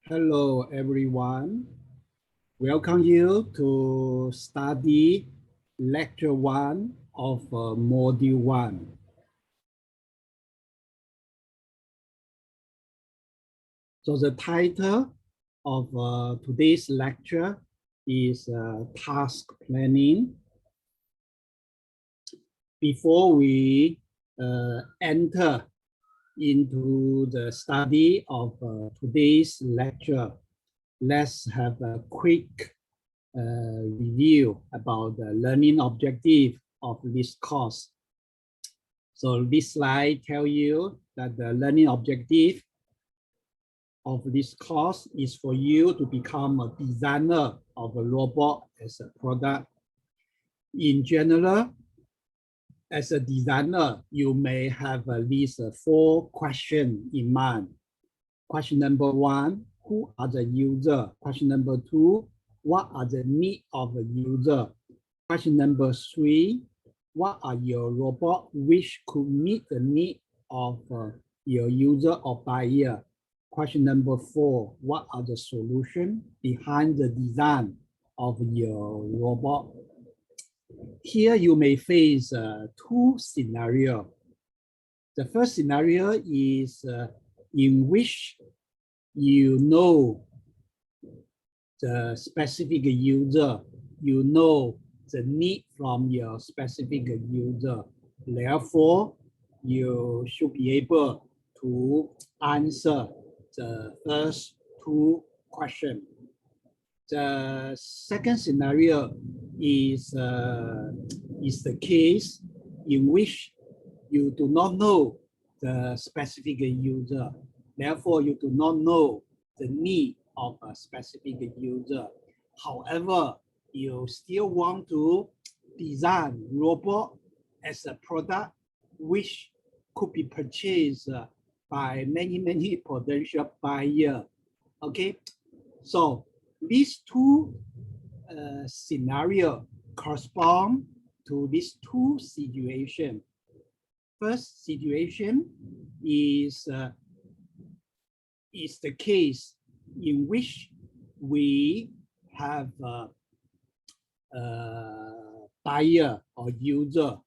Hello, everyone. Welcome you to study lecture 1 of module 1. So the title of today's lecture is task planning. Before we enter into the study of today's lecture, let's have a quick review about the learning objective of this course. So this slide tells you that the learning objective of this course is for you to become a designer of a robot as a product. In general, as a designer, you may have at least 4 questions in mind. Question number 1, who are the user? Question number 2, what are the needs of the user? Question number 3, what are your robots which could meet the need of your user or buyer? Question number 4, what are the solutions behind the design of your robot? Here you may face 2 scenarios. The first scenario is in which you know the specific user, you know the need from your specific user. Therefore, you should be able to answer the first 2 questions. The second scenario is the case in which you do not know the specific user. Therefore, you do not know the need of a specific user. However, you still want to design robot as a product which could be purchased by many potential buyers. Okay, so these 2 scenarios correspond to these 2 situations. First situation is the case in which we have a buyer or user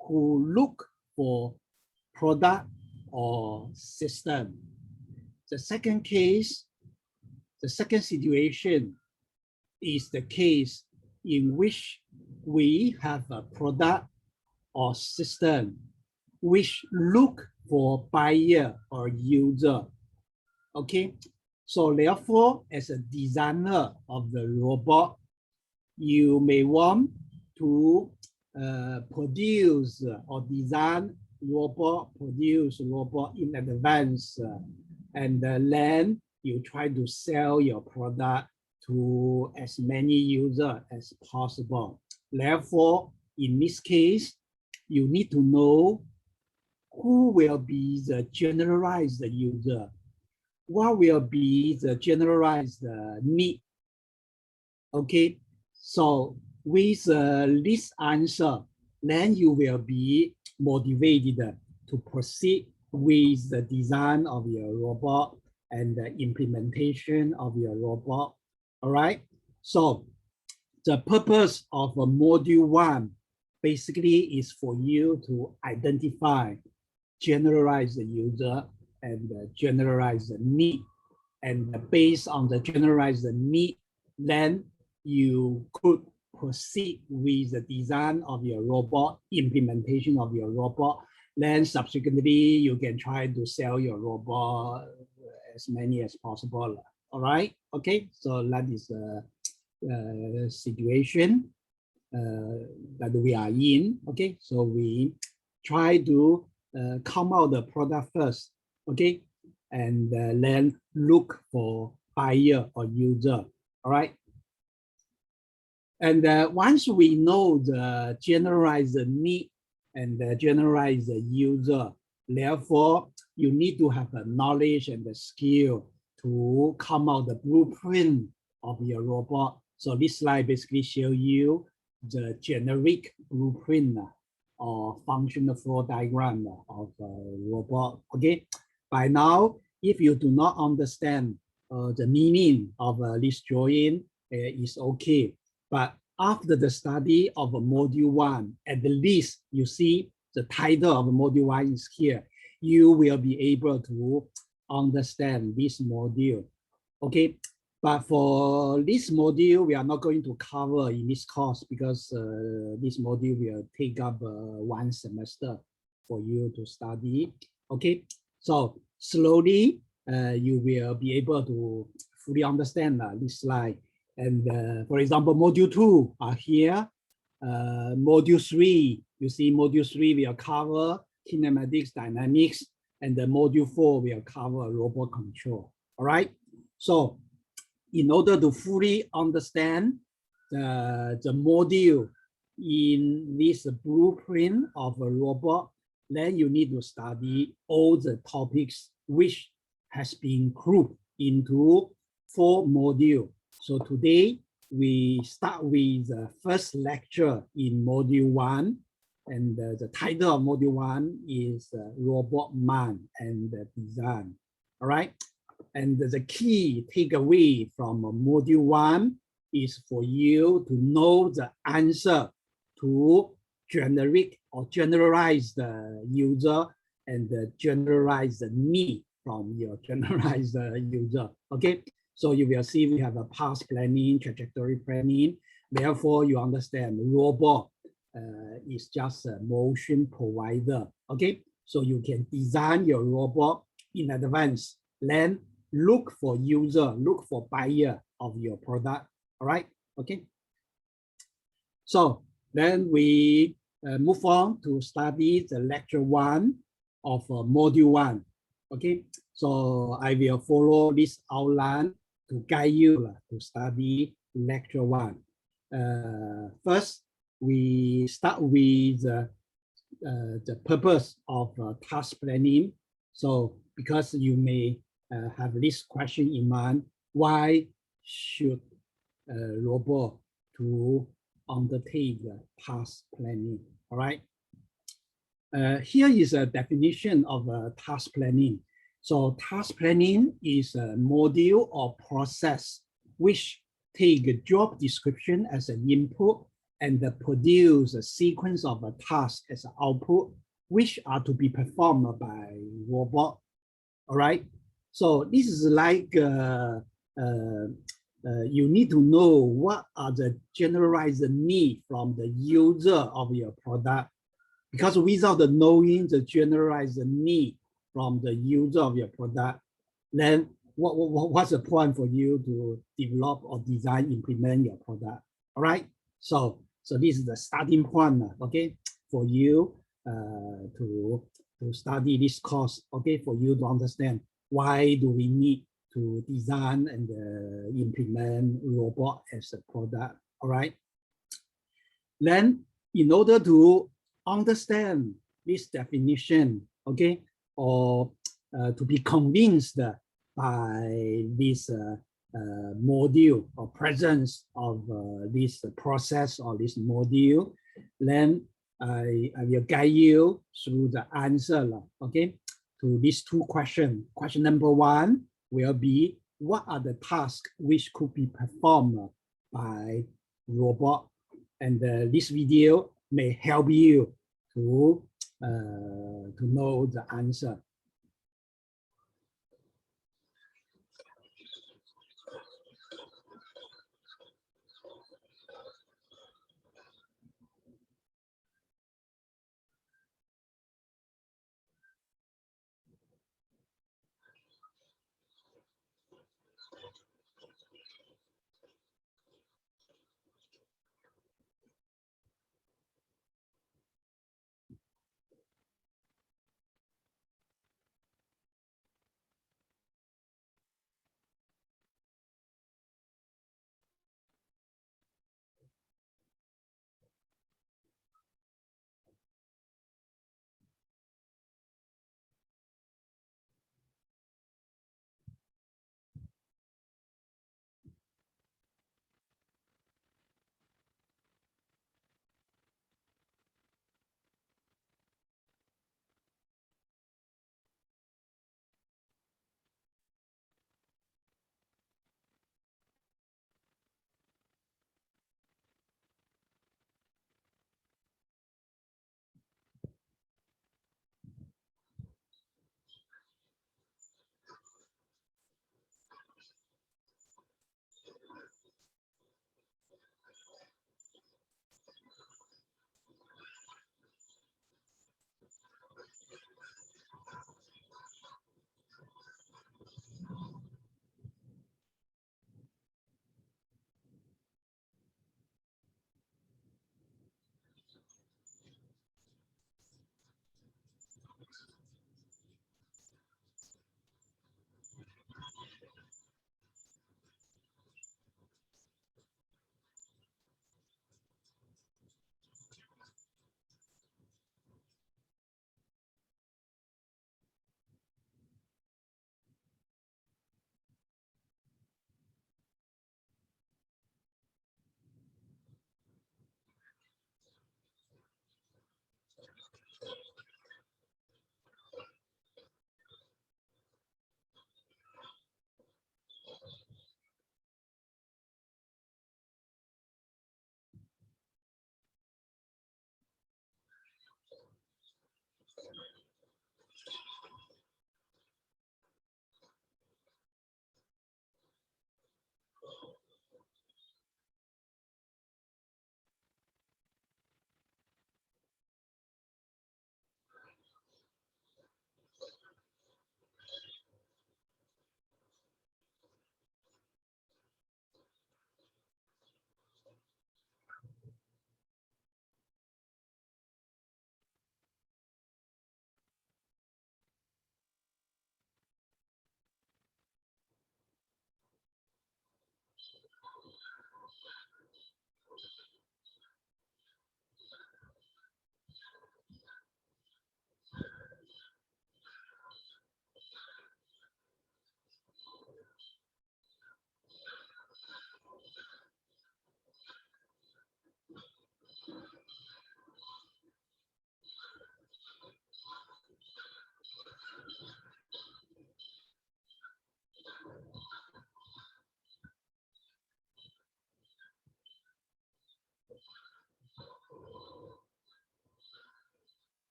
who look for product or system. The second case, the second situation is the case in which we have a product or system which look for buyer or user. Okay, so therefore, as a designer of the robot, you may want to produce or design robot, produce robot in advance, and then you try to sell your product to as many users as possible. Therefore, in this case, you need to know who will be the generalized user, what will be the generalized need. Okay, so with this answer, then you will be motivated to proceed with the design of your robot and the implementation of your robot. All right, so the purpose of module 1 basically is for you to identify, generalize the user and generalize the need. And based on the generalized need, then you could proceed with the design of your robot, implementation of your robot. Then subsequently, you can try to sell your robot as many as possible. All right, okay, so that is the situation that we are in. Okay, so we try to come out the product first, okay, and then look for buyer or user. All right, and once we know the generalized need and the generalized user, therefore you need to have the knowledge and the skill to come out the blueprint of your robot. So this slide basically shows you the generic blueprint or functional flow diagram of a robot. Okay, by now, if you do not understand the meaning of this drawing is okay. But after the study of module 1, at least you see the title of module 1 is here. You will be able to understand this module. Okay, but for this module, we are not going to cover in this course because this module will take up 1 semester for you to study. Okay, so slowly you will be able to fully understand this slide. And for example, module 2 are here. Module 3, you see module 3 will cover kinematics, dynamics, and the module 4 will cover robot control. All right. So in order to fully understand the module in this blueprint of a robot, then you need to study all the topics which has been grouped into 4 modules. So today we start with the first lecture in module 1, and the title of module 1 is Robot Man and Design. All right. And the key takeaway from module 1 is for you to know the answer to generate or generalize the user and generalize the need from your generalized user. Okay, so you will see we have a path planning, trajectory planning. Therefore, you understand robot is just a motion provider. Okay, so you can design your robot in advance, then look for user, look for buyer of your product. All right, okay. So then we move on to study the lecture 1 of module 1. Okay, so I will follow this outline to guide you to study lecture 1. First, we start with the purpose of task planning. So because you may have this question in mind, why should a robot to undertake task planning? All right. Here is a definition of task planning. So task planning is a module or process which take a job description as an input and produce a sequence of a task as an output, which are to be performed by robot. All right. So this is like you need to know what are the generalized needs from the user of your product, because without the knowing the generalized need from the user of your product, then what's the point for you to develop or design, implement your product? All right. So this is the starting point, okay, for you to study this course, okay, for you to understand why do we need to design and implement robot as a product. All right. Then in order to understand this definition, okay, or to be convinced by this module or presence of this process or this module, then I will guide you through the answer, okay, to these 2 questions. Question number 1 will be, what are the tasks which could be performed by robot? And this video may help you to know the answer.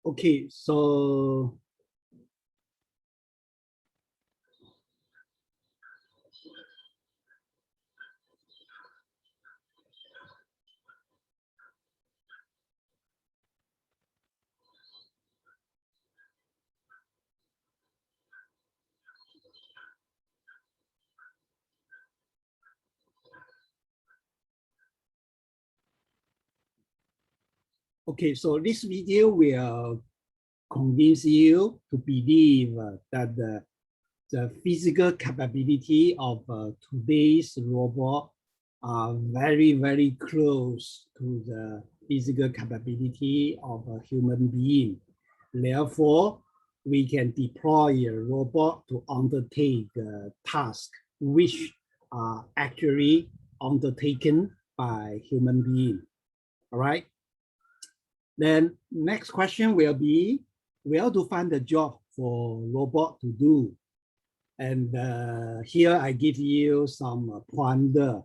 Okay, so okay, so this video will convince you to believe that the physical capability of today's robot are very, very close to the physical capability of a human being. Therefore, we can deploy a robot to undertake tasks which are actually undertaken by human being. All right. Then next question will be where to find the job for robot to do. And here I give you some pointer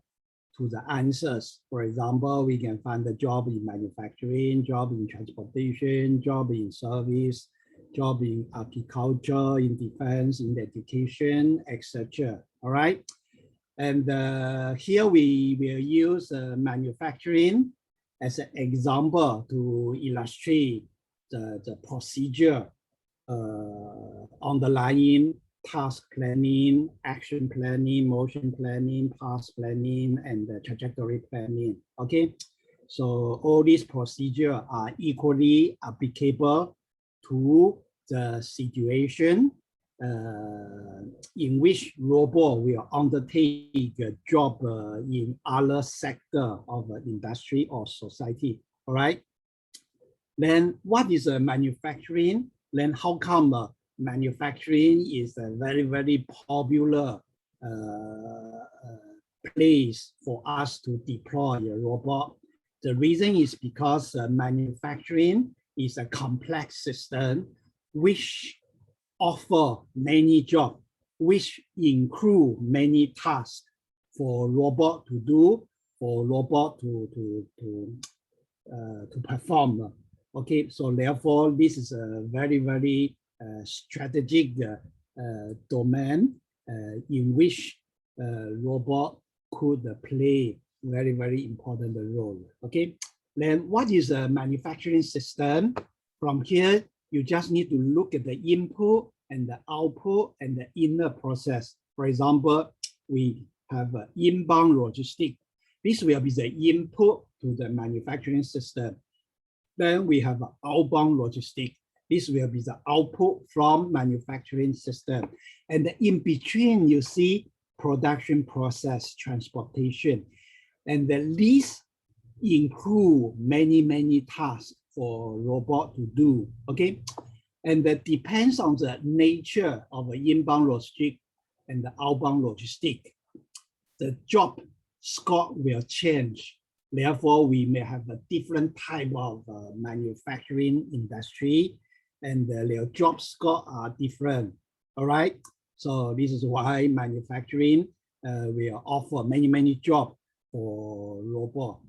to the answers. For example, we can find the job in manufacturing, job in transportation, job in service, job in agriculture, in defense, in education, etc. All right. And here we will use manufacturing as an example to illustrate the procedure underlying task planning, action planning, motion planning, path planning, and the trajectory planning. Okay, so all these procedures are equally applicable to the situation in which robot will undertake a job in other sector of industry or society. All right. Then what is manufacturing? Then how come manufacturing is a very, very popular place for us to deploy a robot? The reason is because manufacturing is a complex system which offer many jobs, which include many tasks for robot to do, for robot to perform. Okay, so therefore this is a very, very strategic domain in which robot could play very, very important role. Okay, then what is a manufacturing system? From here, you just need to look at the input and the output and the inner process. For example, we have inbound logistics. This will be the input to the manufacturing system. Then we have outbound logistics. This will be the output from manufacturing system. And in between, you see production process, transportation. And these include many, many tasks for robot to do, okay? And that depends on the nature of the inbound logistic and the outbound logistic. The job scope will change. Therefore, we may have a different type of manufacturing industry, and their job scope are different. All right. So this is why manufacturing will offer many, many jobs for robot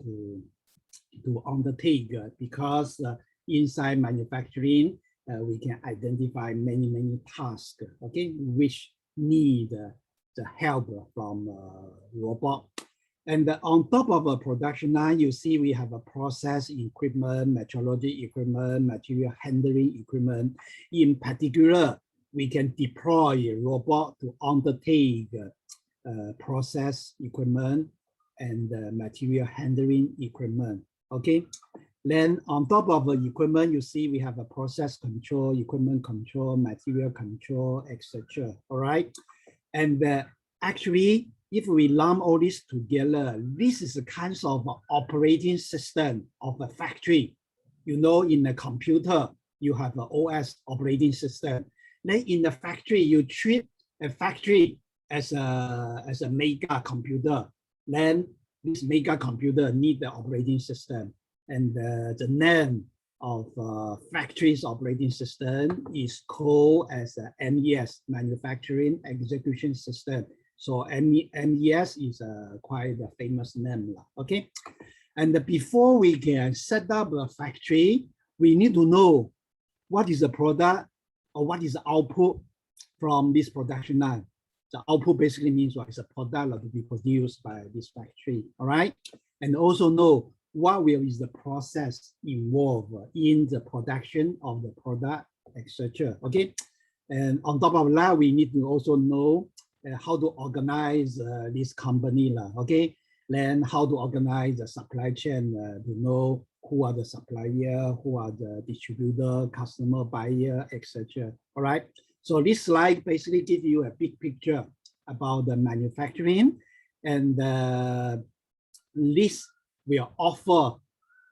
to undertake because inside manufacturing, we can identify many, many tasks, okay, which need the help from robot. And on top of a production line, you see we have a process equipment, metrology equipment, material handling equipment. In particular, we can deploy a robot to undertake process equipment and material handling equipment. Okay. Then on top of the equipment, you see we have a process control, equipment control, material control, etc. All right. And actually, if we lump all this together, this is a kind of operating system of a factory. You know, in a computer, you have an OS operating system. Then in the factory, you treat a factory as a mega computer. Then this mega computer need the operating system. And the name of factory's operating system is called as MES, Manufacturing Execution System. So MES is quite a famous name, okay? And before we can set up a factory, we need to know what is the product or what is the output from this production line. The output basically means what is a product that will be produced by this factory, all right? And also know what is the process involved in the production of the product, etc. Okay, and on top of that, we need to also know how to organize this company, okay? Then how to organize the supply chain to know who are the supplier, who are the distributor, customer, buyer, etc. All right. So this slide basically gives you a big picture about the manufacturing, and this will offer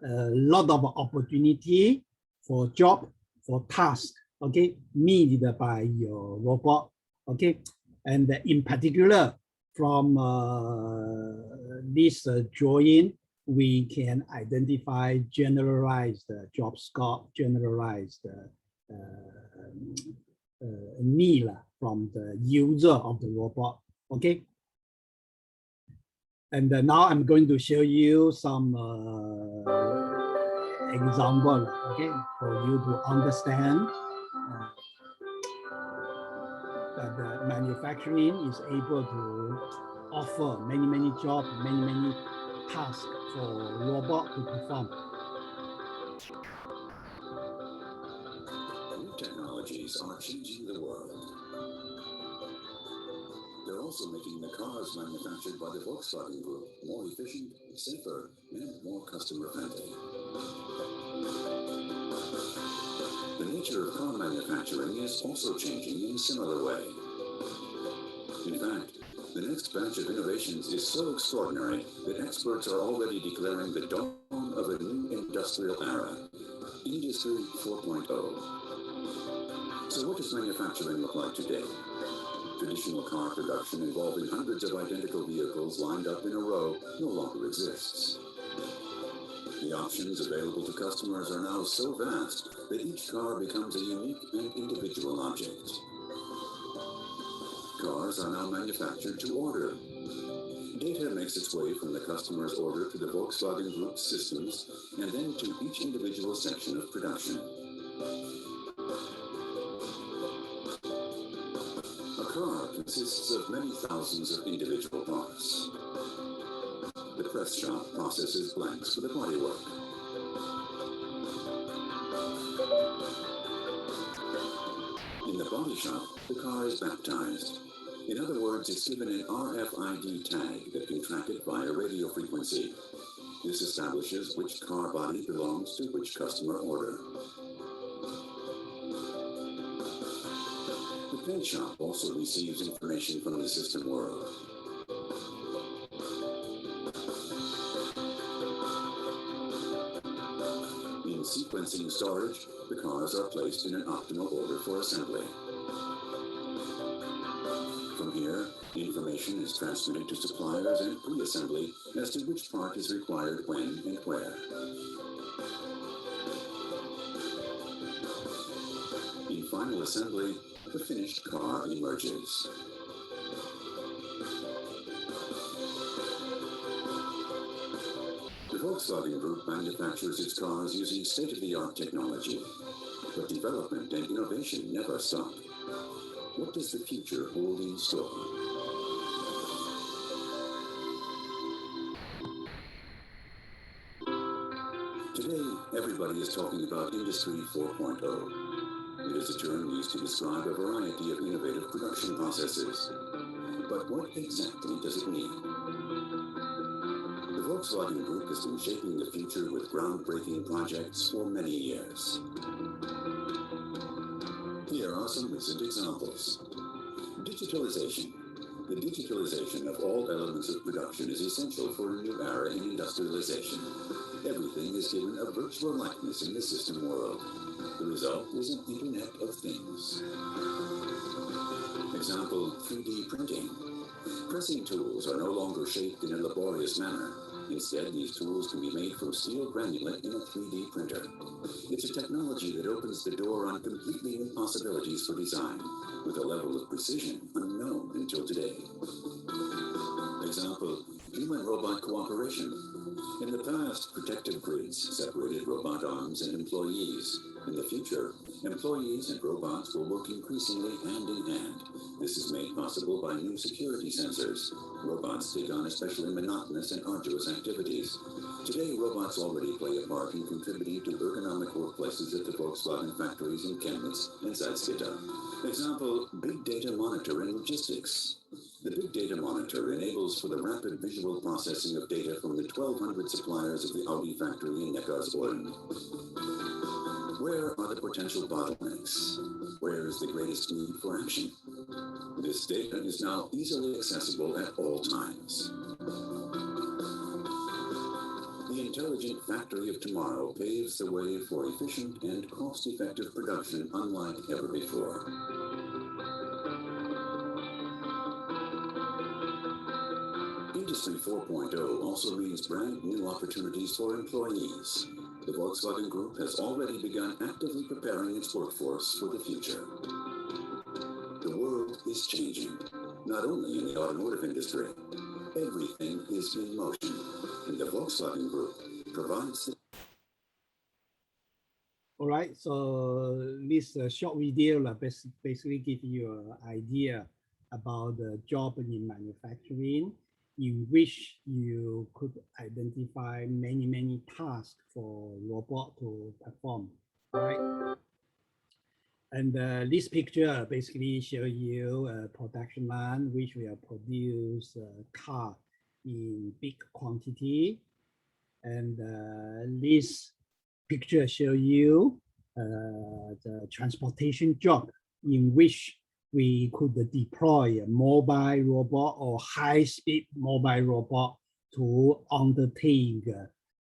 a lot of opportunity for job, for task, okay, needed by your robot, okay, and in particular from this drawing, we can identify generalized job scope, generalized need from the user of the robot, okay? And now I'm going to show you some example, okay, for you to understand that the manufacturing is able to offer many jobs, many tasks for robot to perform. New technologies are changing the world. They're also making the cars manufactured by the Volkswagen Group more efficient, safer, and more customer-friendly. The nature of car manufacturing is also changing in a similar way. In fact, the next batch of innovations is so extraordinary that experts are already declaring the dawn of a new industrial era, Industry 4.0. So what does manufacturing look like today? Traditional car production involving hundreds of identical vehicles lined up in a row no longer exists. The options available to customers are now so vast that each car becomes a unique and individual object. Cars are now manufactured to order. Data makes its way from the customer's order to the Volkswagen Group's systems and then to each individual section of production. A car consists of many thousands of individual parts. The press shop processes blanks for the bodywork. In the body shop, the car is baptized. In other words, it's given an RFID tag that can track it via radio frequency. This establishes which car body belongs to which customer order. The paint shop also receives information from the system world. In sequencing storage, the cars are placed in an optimal order for assembly. From here, information is transmitted to suppliers and pre-assembly as to which part is required when and where. In final assembly, the finished car emerges. The Volkswagen Group manufactures its cars using state-of-the-art technology, but development and innovation never stop. What does the future hold in store? Today, everybody is talking about Industry 4.0. It is a term used to describe a variety of innovative production processes. But what exactly does it mean? The Volkswagen Group has been shaping the future with groundbreaking projects for many years. Here are some recent examples. Digitalization. The digitalization of all elements of production is essential for a new era in industrialization. Everything is given a virtual likeness in the system world. The result is an Internet of Things. Example, 3D printing. Pressing tools are no longer shaped in a laborious manner. Instead, these tools can be made from steel granulate in a 3D printer. It's a technology that opens the door on completely new possibilities for design, with a level of precision unknown until today. example, human-robot cooperation. In the past, protective grids separated robot arms and employees. In the future, employees and robots will work increasingly hand in hand. This is made possible by new security sensors. Robots take on especially monotonous and arduous activities. Today, robots already play a part in contributing to ergonomic workplaces at the Volkswagen factories in Chemnitz and Salzgitter. Example, big data monitor in logistics. The Big Data Monitor enables for the rapid visual processing of data from the 1,200 suppliers of the Audi factory in Neckarsulm. Where are the potential bottlenecks? Where is the greatest need for action? This data is now easily accessible at all times. The intelligent factory of tomorrow paves the way for efficient and cost-effective production unlike ever before. Industry 4.0 also means brand new opportunities for employees. The Volkswagen Group has already begun actively preparing its workforce for the future. The world is changing, not only in the automotive industry. Everything is in motion, and the Volkswagen Group provides the... All right, so this short video basically give you an idea about the job in manufacturing, in which you could identify many tasks for robot to perform, right? And this picture basically show you a production line which will produce a car in big quantity. And this picture show you the transportation job in which we could deploy a mobile robot or high-speed mobile robot to undertake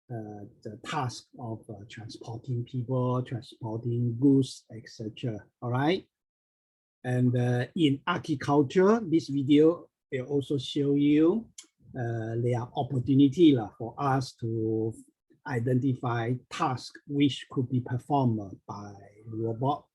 the task of transporting people, transporting goods, etc. All right. And in agriculture, this video will also show you there are opportunity for us to identify tasks which could be performed by robot.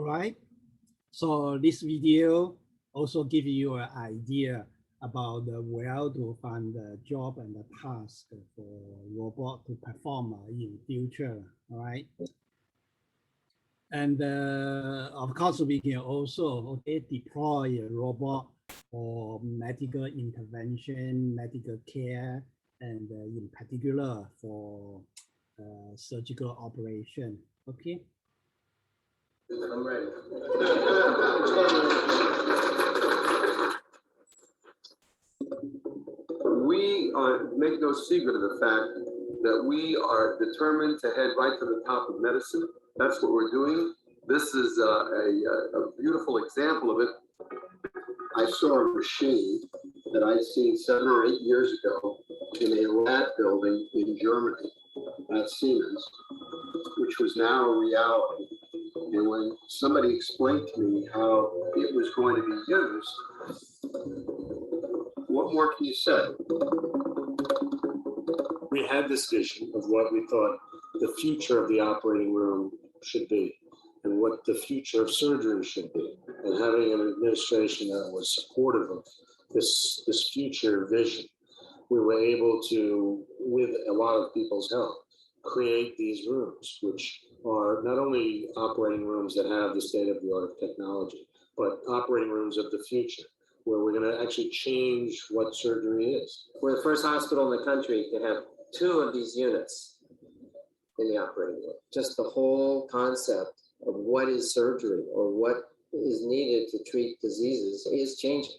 right. So this video also give you an idea about where to find the job and the task for robot to perform in future, all right? And of course, we can also deploy a robot for medical intervention, medical care, and in particular for surgical operation. Okay. I'm ready. We make no secret of the fact that we are determined to head right to the top of medicine. That's what we're doing. This is a beautiful example of it. I saw a machine that I'd seen 7 or 8 years ago in a lab building in Germany at Siemens, which was now a reality. And when somebody explained to me how it was going to be used, what more can you say? We had this vision of what we thought the future of the operating room should be and what the future of surgery should be. And having an administration that was supportive of this future vision, we were able to, with a lot of people's help, create these rooms, which are not only operating rooms that have the state-of-the-art technology, but operating rooms of the future, where we're going to actually change what surgery is. We're the first hospital in the country to have 2 of these units in the operating room. Just the whole concept of what is surgery or what is needed to treat diseases is changing.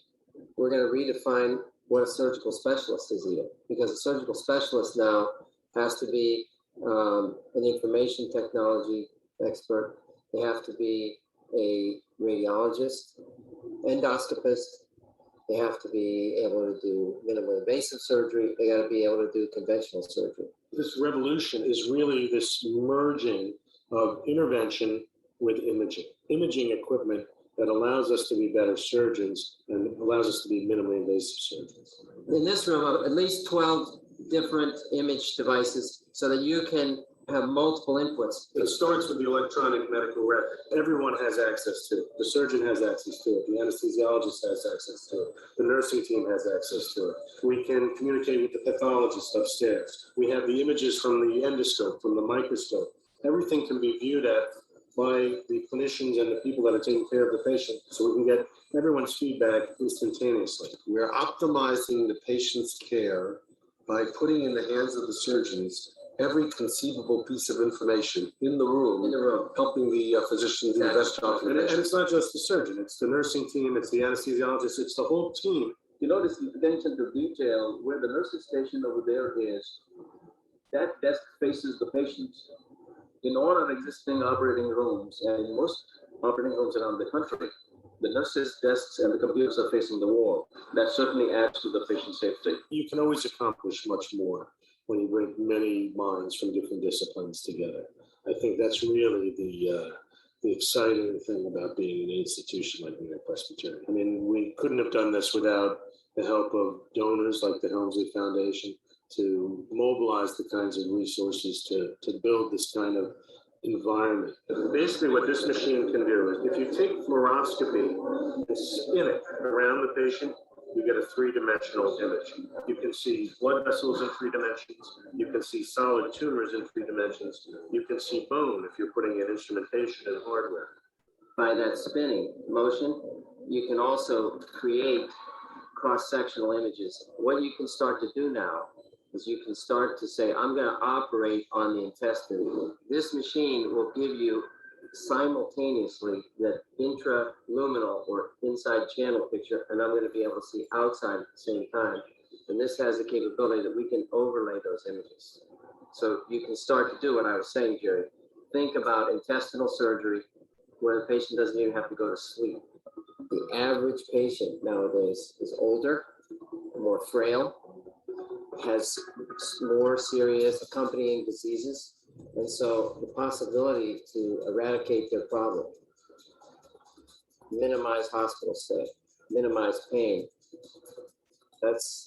We're going to redefine what a surgical specialist is even, because a surgical specialist now has to be an information technology expert. They have to be a radiologist, endoscopist. They have to be able to do minimally invasive surgery. They got to be able to do conventional surgery. This revolution is really this merging of intervention with imaging equipment that allows us to be better surgeons and allows us to be minimally invasive surgeons. In this room, at least 12 different image devices so that you can have multiple inputs. It starts with the electronic medical record. Everyone has access to it. The surgeon has access to it. The anesthesiologist has access to it. The nursing team has access to it. We can communicate with the pathologist upstairs. We have the images from the endoscope, from the microscope. Everything can be viewed at by the clinicians and the people that are taking care of the patient, so we can get everyone's feedback instantaneously. We're optimizing the patient's care by putting in the hands of the surgeons every conceivable piece of information in the room, helping the physician do the best job for the patient. And it's not just the surgeon, it's the nursing team, it's the anesthesiologist, it's the whole team. You notice the attention to detail where the nurse's station over there is. That desk faces the patient. In all our existing operating rooms and in most operating rooms around the country, the nurses' desks and the computers are facing the wall. That certainly adds to the patient safety. You can always accomplish much more when you bring many minds from different disciplines together. I think that's really the exciting thing about being an institution like New York Presbyterian. I mean, we couldn't have done this without the help of donors like the Helmsley Foundation to mobilize the kinds of resources to build this kind of environment. Basically what this machine can do is if you take fluoroscopy and spin it around the patient, you get a 3-dimensional image. You can see blood vessels in 3 dimensions. You can see solid tumors in 3 dimensions. You can see bone if you're putting in instrumentation and hardware. By that spinning motion, you can also create cross-sectional images. What you can start to do now is you can start to say, I'm going to operate on the intestine. This machine will give you simultaneously the intraluminal or inside channel picture, and I'm going to be able to see outside at the same time. And this has the capability that we can overlay those images. So you can start to do what I was saying, Jerry. Think about intestinal surgery where the patient doesn't even have to go to sleep. The average patient nowadays is older, more frail, has more serious accompanying diseases. And so the possibility to eradicate their problem, minimize hospital stay, minimize pain, that's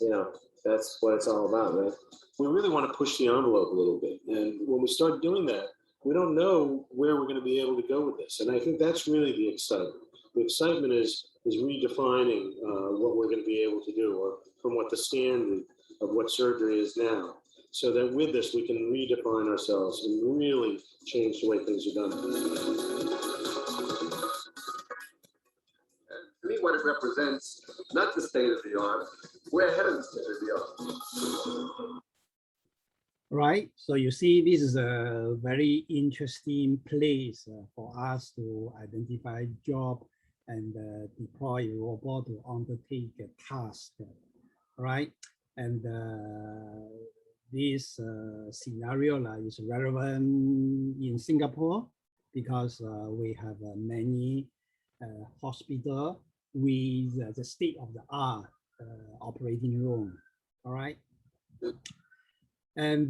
what it's all about, right? We really want to push the envelope a little bit. And when we start doing that, we don't know where we're going to be able to go with this. And I think that's really the excitement. The excitement is redefining what we're going to be able to do, or from what the standard of what surgery is now, so that with this we can redefine ourselves and really change the way things are done. To me, what it represents, not the state of the art, we're ahead of the state of the art. Right, so you see, this is a very interesting place for us to identify job and deploy a robot to undertake a task, right? And this scenario is relevant in Singapore because we have many hospitals with the state-of-the-art operating room, all right? And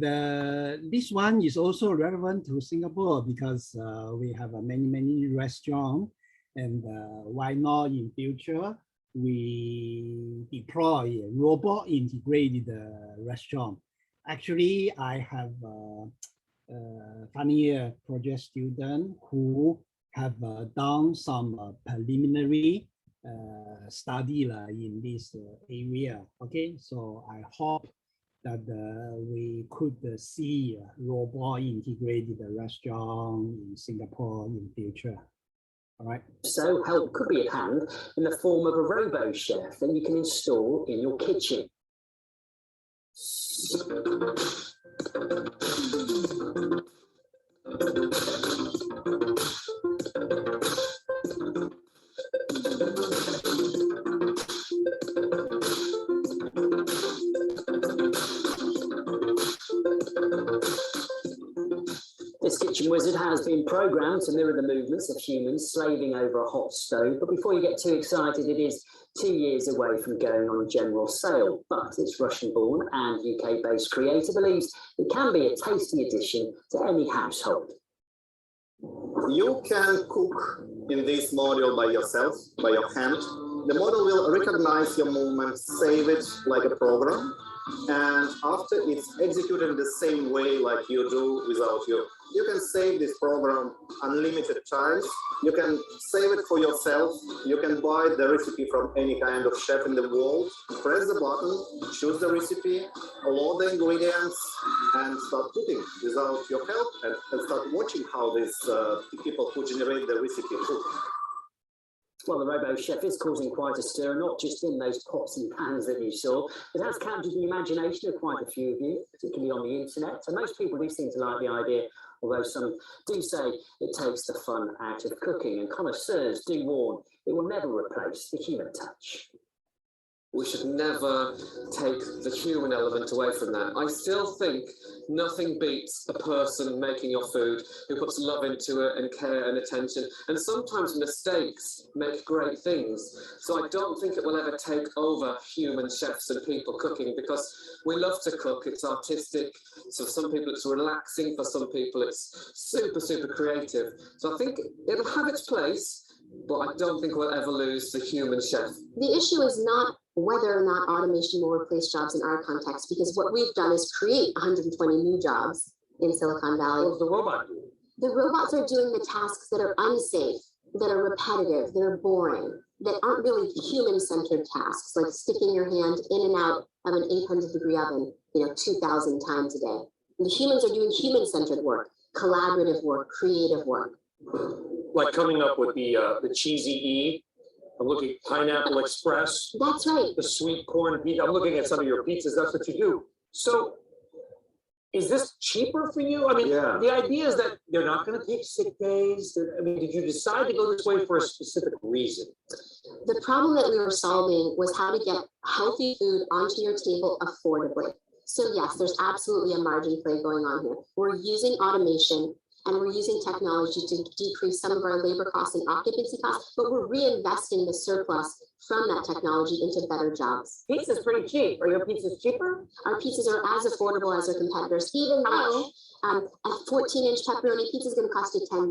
this one is also relevant to Singapore because we have many restaurants, and why not in future we deploy a robot integrated restaurant. Actually, I have a funny project student who have done some preliminary study in this area. Okay, so I hope that we could see a robot integrated restaurant in Singapore in future. All right. So help could be at hand in the form of a robo chef that you can install in your kitchen. This kitchen wizard has been programmed to mirror the movements of humans slaving over a hot stove. But before you get too excited, it is 2 years away from going on general sale. But its Russian-born and UK-based creator believes it can be a tasty addition to any household. You can cook in this module by yourself, by your hand. The model will recognize your movements, save it like a program, and after it's executed in the same way like you do without you. You can save this program unlimited times. You can save it for yourself. You can buy the recipe from any kind of chef in the world. Press the button, choose the recipe, load the ingredients, and start cooking without your help, and start watching how these people who generate the recipe cook. Well, the Robo Chef is causing quite a stir, not just in those pots and pans that you saw. It has captured the imagination of quite a few of you, particularly on the internet. So most people do seem to like the idea, although some do say it takes the fun out of cooking. And connoisseurs do warn it will never replace the human touch. We should never take the human element away from that. I still think nothing beats a person making your food who puts love into it and care and attention. And sometimes mistakes make great things. So I don't think it will ever take over human chefs and people cooking, because we love to cook. It's artistic. So for some people it's relaxing. For some people it's super creative. So I think it'll have its place, but I don't think we'll ever lose the human chef. The issue is not whether or not automation will replace jobs in our context, because what we've done is create 120 new jobs in Silicon Valley. What does the robot do? The robots are doing the tasks that are unsafe, that are repetitive, that are boring, that aren't really human-centered tasks, like sticking your hand in and out of an 800-degree oven, 2,000 times a day. And the humans are doing human-centered work, collaborative work, creative work. Like coming up with the cheesy E. I'm looking at Pineapple Express. That's right. The sweet corn pizza. I'm looking at some of your pizzas. That's what you do. So is this cheaper for you? I mean, The idea is that they're not going to take sick days. I mean, did you decide to go this way for a specific reason? The problem that we were solving was how to get healthy food onto your table affordably. So yes, there's absolutely a margin play going on here. We're using automation and we're using technology to decrease some of our labor costs and occupancy costs, but we're reinvesting the surplus from that technology into better jobs. Pizza's pretty cheap. Are your pizzas cheaper? Our pizzas are as affordable as our competitors, even though a 14-inch pepperoni pizza is going to cost you $10,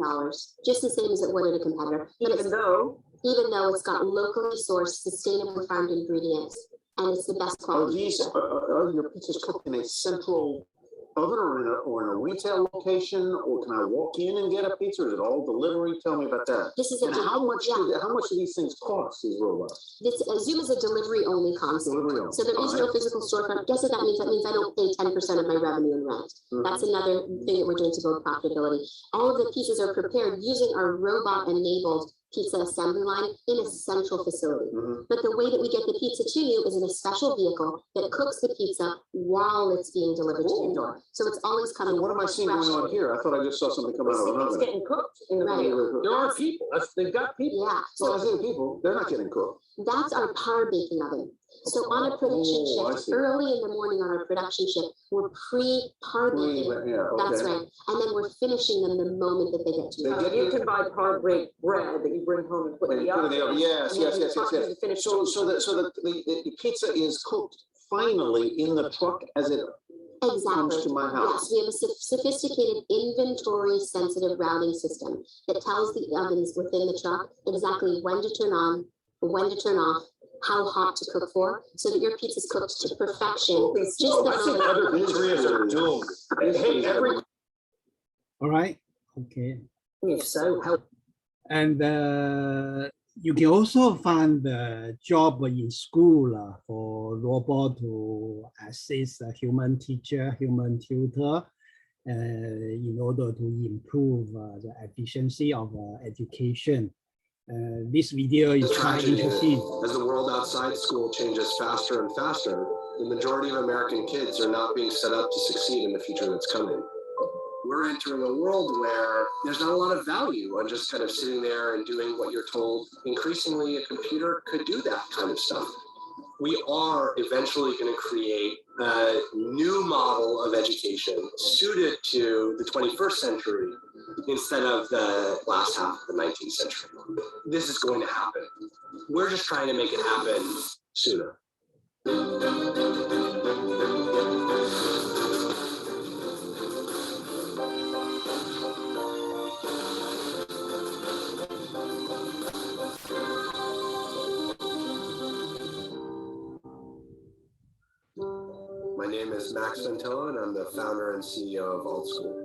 just the same as it would at a competitor. But even though it's got locally sourced, sustainably farmed ingredients, and it's the best quality. Are your pizzas cooked in a central oven or in a retail location, or can I walk in and get a pizza? Or is it all delivery? Tell me about that. This is and how much do these things cost, these robots? Zoom is a delivery-only concept. Delivery only. So there is no physical storefront. Guess what that means? That means I don't pay 10% of my revenue in rent. That's another thing that we're doing to build profitability. All of the pieces are prepared using our robot-enabled pizza assembly line in a central facility. But the way that we get the pizza to you is in a special vehicle that cooks the pizza while it's being delivered to your door. So it's always coming. So what am I seeing going on here? I thought I just saw something come out of an It's oven. getting cooked in the Right. video. There are people. They've got people. Yeah. So I So see the people, they're not getting cooked. that's our par baking oven. So on a production Oh, I shift, see. early in the morning on our production shift, we're par baking. Yeah, That's okay. right. And then we're finishing them the moment that they get to They you. get- You can buy par-baked bread that you bring home and put in the oven. Yes, And then yes, you yes, talk yes, to yes. the finished So the pizza is cooked finally in the truck as it comes Exactly. to my house. Yes, we have a sophisticated inventory sensitive routing system that tells the ovens within the truck exactly when to turn on, when to turn off, how hot to cook for, so that your pizza's cooked to perfection. Just the I think moment. other pizzerias are doomed. Hey, every All right. Okay. If so, help. And you can also find the job in school for robot to assist a human teacher, human tutor, in order to improve the efficiency of education. This video is quite interesting. As the world outside school changes faster and faster, the majority of American kids are not being set up to succeed in the future that's coming. We're entering a world where there's not a lot of value on just kind of sitting there and doing what you're told. Increasingly, a computer could do that kind of stuff. We are eventually going to create a new model of education suited to the 21st century instead of the last half of the 19th century. This is going to happen. We're just trying to make it happen sooner. My name is Max Ventilla, and I'm the founder and CEO of Alt School.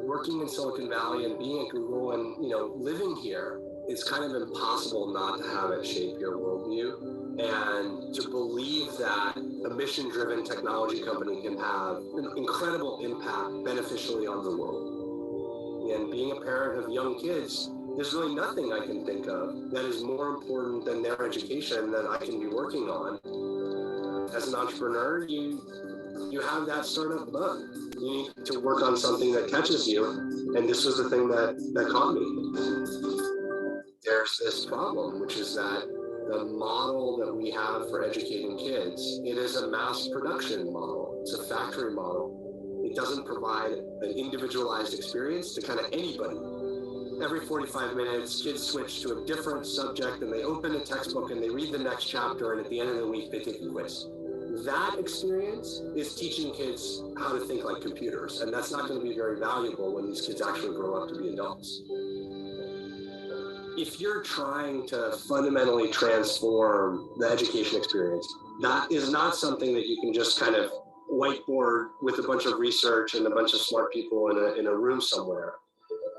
Working in Silicon Valley and being at Google and living here, it's kind of impossible not to have it shape your worldview and to believe that a mission-driven technology company can have an incredible impact beneficially on the world. And being a parent of young kids, there's really nothing I can think of that is more important than their education that I can be working on. As an entrepreneur, you have that startup bug. You need to work on something that catches you, and this was the thing that caught me. There's this problem, which is that the model that we have for educating kids, it is a mass production model. It's a factory model. It doesn't provide an individualized experience to kind of anybody. Every 45 minutes, kids switch to a different subject, and they open a textbook and they read the next chapter, and at the end of the week, they take a quiz. That experience is teaching kids how to think like computers, and that's not going to be very valuable when these kids actually grow up to be adults. If you're trying to fundamentally transform the education experience, that is not something that you can just kind of whiteboard with a bunch of research and a bunch of smart people in a room somewhere.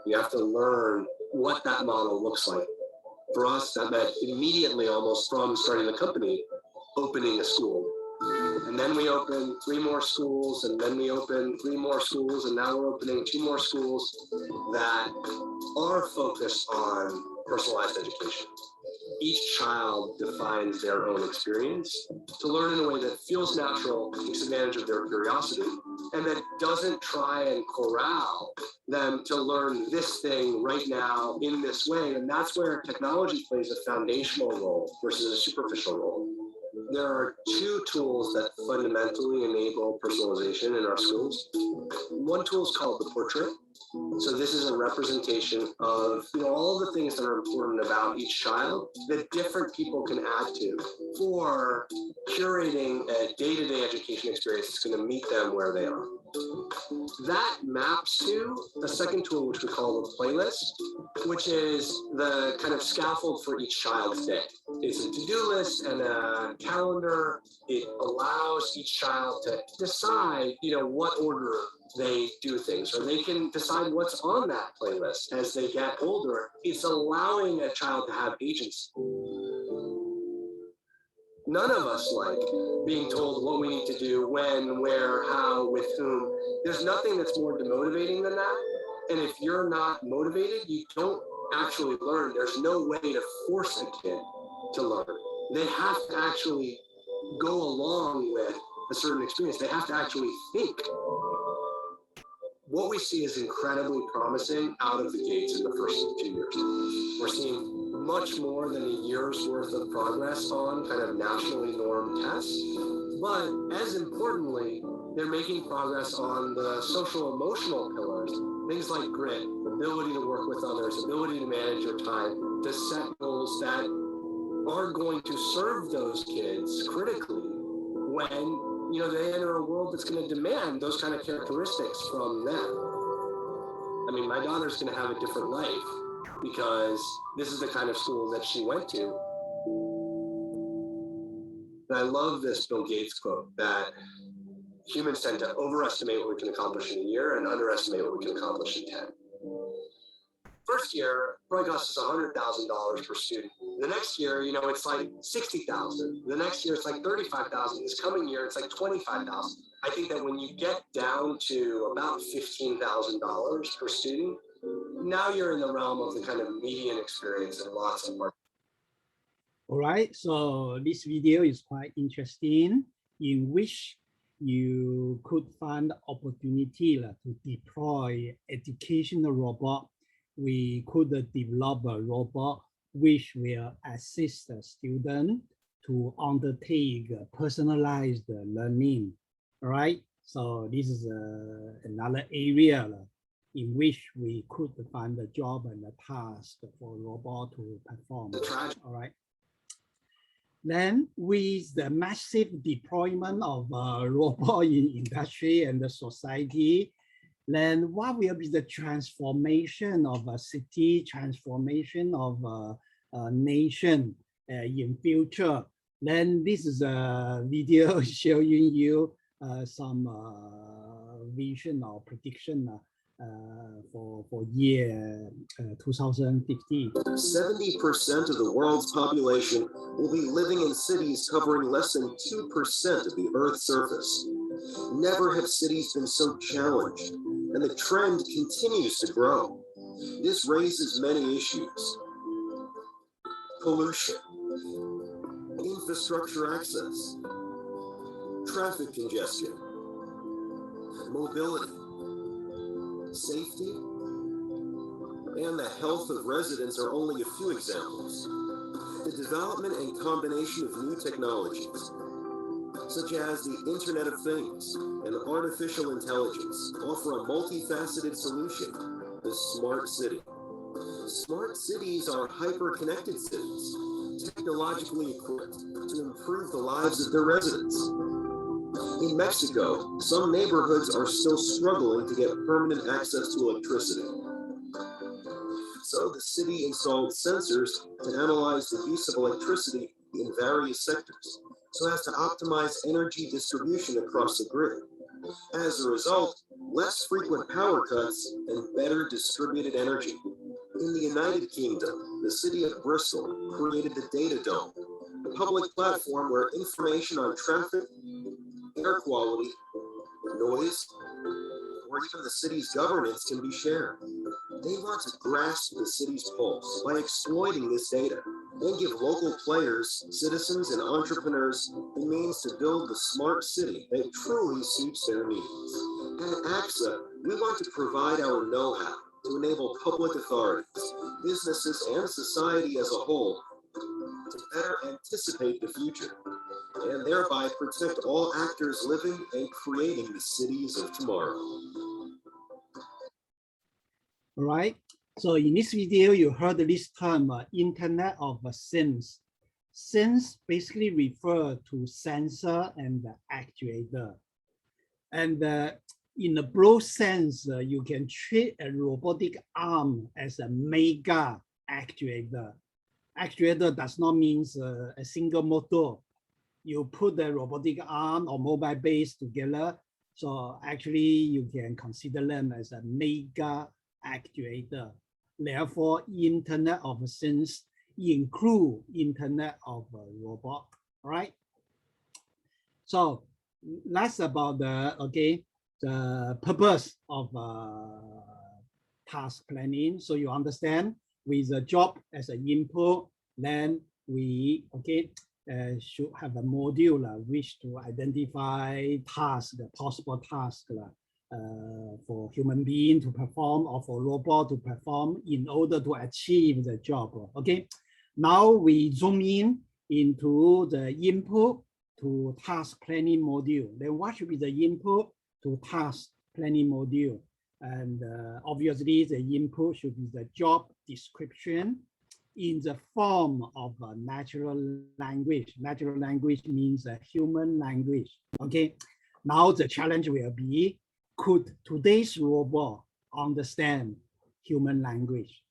You have to learn what that model looks like. For us, that meant immediately, almost from starting the company, opening a school. And then we opened 3 more schools, and then we opened 3 more schools, and now we're opening 2 more schools that are focused on personalized education. Each child defines their own experience to learn in a way that feels natural, takes advantage of their curiosity, and that doesn't try and corral them to learn this thing right now in this way. And that's where technology plays a foundational role versus a superficial role. There are 2 tools that fundamentally enable personalization in our schools. One tool is called the portrait, So this is a representation of all the things that are important about each child that different people can add to for curating a day-to-day education experience that's going to meet them where they are. That maps to a second tool, which we call the playlist, which is the kind of scaffold for each child's day. It's a to-do list and a calendar. It allows each child to decide, what order they do things, or they can decide what's on that playlist as they get older. It's allowing a child to have agency. None of us like being told what we need to do, when, where, how, with whom. There's nothing that's more demotivating than that. And if you're not motivated, you don't actually learn. There's no way to force a kid to learn. They have to actually go along with a certain experience. They have to actually think. What we see is incredibly promising out of the gates in the first 2 years. We're seeing much more than a year's worth of progress on kind of nationally normed tests. But as importantly, they're making progress on the social emotional pillars, things like grit, ability to work with others, ability to manage your time, to set goals that are going to serve those kids critically when they enter a world that's going to demand those kind of characteristics from them. I mean, my daughter's going to have a different life because this is the kind of school that she went to. And I love this Bill Gates quote that humans tend to overestimate what we can accomplish in a year and underestimate what we can accomplish in 10. First year, probably costs us $100,000 per student. The next year, it's like $60,000. The next year, it's like $35,000. This coming year, it's like $25,000. I think that when you get down to about $15,000 per student, now you're in the realm of the kind of median experience in lots of markets. All right, so this video is quite interesting, in which you could find opportunity to deploy educational robot. We could develop a robot which will assist the student to undertake personalized learning. All right, so this is another area in which we could find the job and the task for robot to perform. All right. Then with the massive deployment of robot in industry and the society, then what will be the transformation of a city, transformation of a nation in future? Then this is a video showing you some vision or prediction for year 2050. 70% of the world's population will be living in cities covering less than 2% of the Earth's surface. Never have cities been so challenged, and the trend continues to grow. This raises many issues. Pollution, infrastructure access, traffic congestion, mobility, safety, and the health of residents are only a few examples. The development and combination of new technologies, such as the Internet of Things and artificial intelligence, offer a multifaceted solution, the smart city. Smart cities are hyper-connected cities, technologically equipped to improve the lives of their residents. In Mexico, some neighborhoods are still struggling to get permanent access to electricity. So the city installed sensors to analyze the use of electricity in various sectors, so as to optimize energy distribution across the grid. As a result, less frequent power cuts and better distributed energy. In the United Kingdom, the city of Bristol created the Data Dome, a public platform where information on traffic, air quality, noise, or even the city's governance can be shared. They want to grasp the city's pulse by exploiting this data and give local players, citizens, and entrepreneurs the means to build the smart city that truly suits their needs. At AXA, we want to provide our know-how to enable public authorities, businesses, and society as a whole to better anticipate the future and thereby protect all actors living and creating the cities of tomorrow. All right. So in this video, you heard this term, Internet of Things. Things basically refer to sensor and actuator. And in a broad sense, you can treat a robotic arm as a mega actuator. Actuator does not mean a single motor. You put the robotic arm or mobile base together. So actually, you can consider them as a mega actuator. Therefore, Internet of Things include Internet of Robot, all right? So that's about the purpose of task planning. So you understand, with the job as an input, then we should have a module which to identify tasks, possible tasks for human being to perform or for robot to perform in order to achieve the job. Okay, now we zoom in into the input to task planning module. Then what should be the input to task planning module? And obviously the input should be the job description in the form of a natural language. Natural language means a human language. Okay, now the challenge will be, could today's robot understand human language?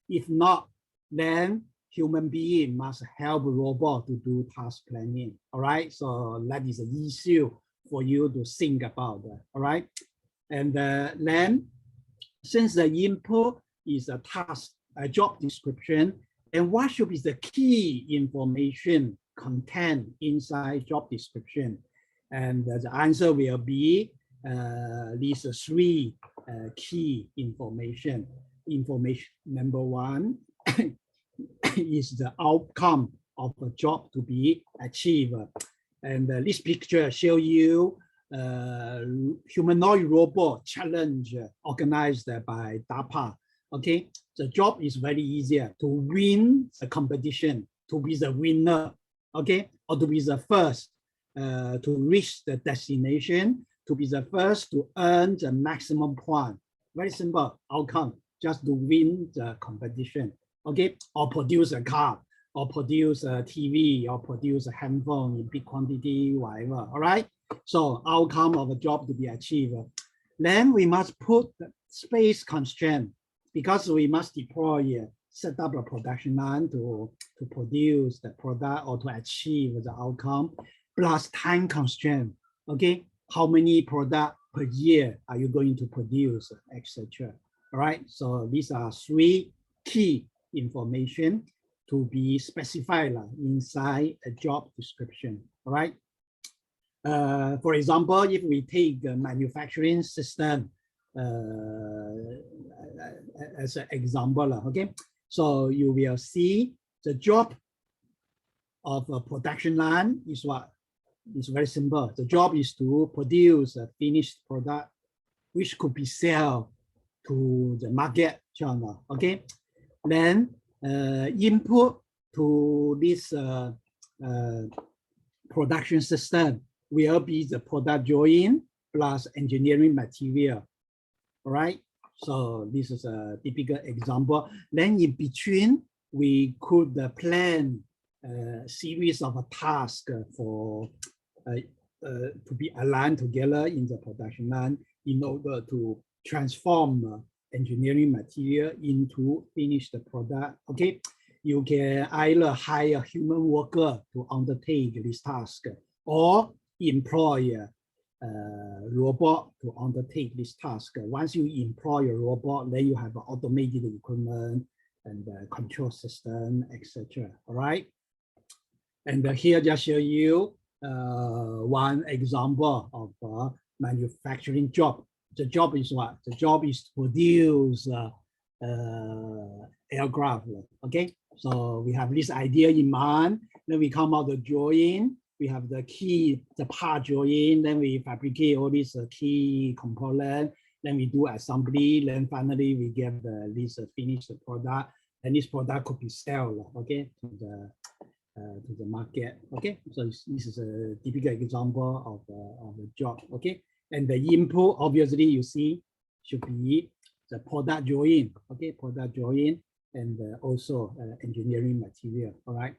If not, then human being must help robot to do task planning. All right, so that is an issue for you to think about. All right, and then since the input is a task, a job description, and what should be the key information content inside job description? And the answer will be these three key information. Information number one is the outcome of the job to be achieved. And this picture show you humanoid robot challenge organized by DARPA. Okay, the job is very easier to win the competition, to be the winner, okay, or to be the first to reach the destination, to be the first to earn the maximum point. Very simple outcome, just to win the competition, okay, or produce a car, or produce a TV, or produce a handphone in big quantity, whatever. All right. So outcome of a job to be achieved. Then we must put the space constraint, because we must deploy, set up a production line to produce the product or to achieve the outcome, plus time constraint. Okay, how many products per year are you going to produce, etc. All right, so these are three key information to be specified inside a job description. All right. For example, if we take the manufacturing system as an example, okay, so you will see the job of a production line is what? It's very simple. The job is to produce a finished product which could be sold to the market channel. Okay, then input to this production system will be the product drawing plus engineering material. All right, so this is a typical example. Then in between, we could plan a series of tasks for to be aligned together in the production line in order to transform engineering material into finished product. Okay, you can either hire a human worker to undertake this task, or employ a robot to undertake this task. Once you employ a robot, then you have automated equipment and control system, etc. All right. And here just show you one example of a manufacturing job. The job is what? The job is to produce aircraft. Okay. So we have this idea in mind. Then we come out the drawing. We have the key, the part drawing, then we fabricate all these key components, then we do assembly, then finally we get this finished product, and this product could be sold, okay, to the market, okay. So this is a typical example of a job, okay. And the input, obviously, you see, should be the product drawing, okay, product drawing, and also engineering material, all right?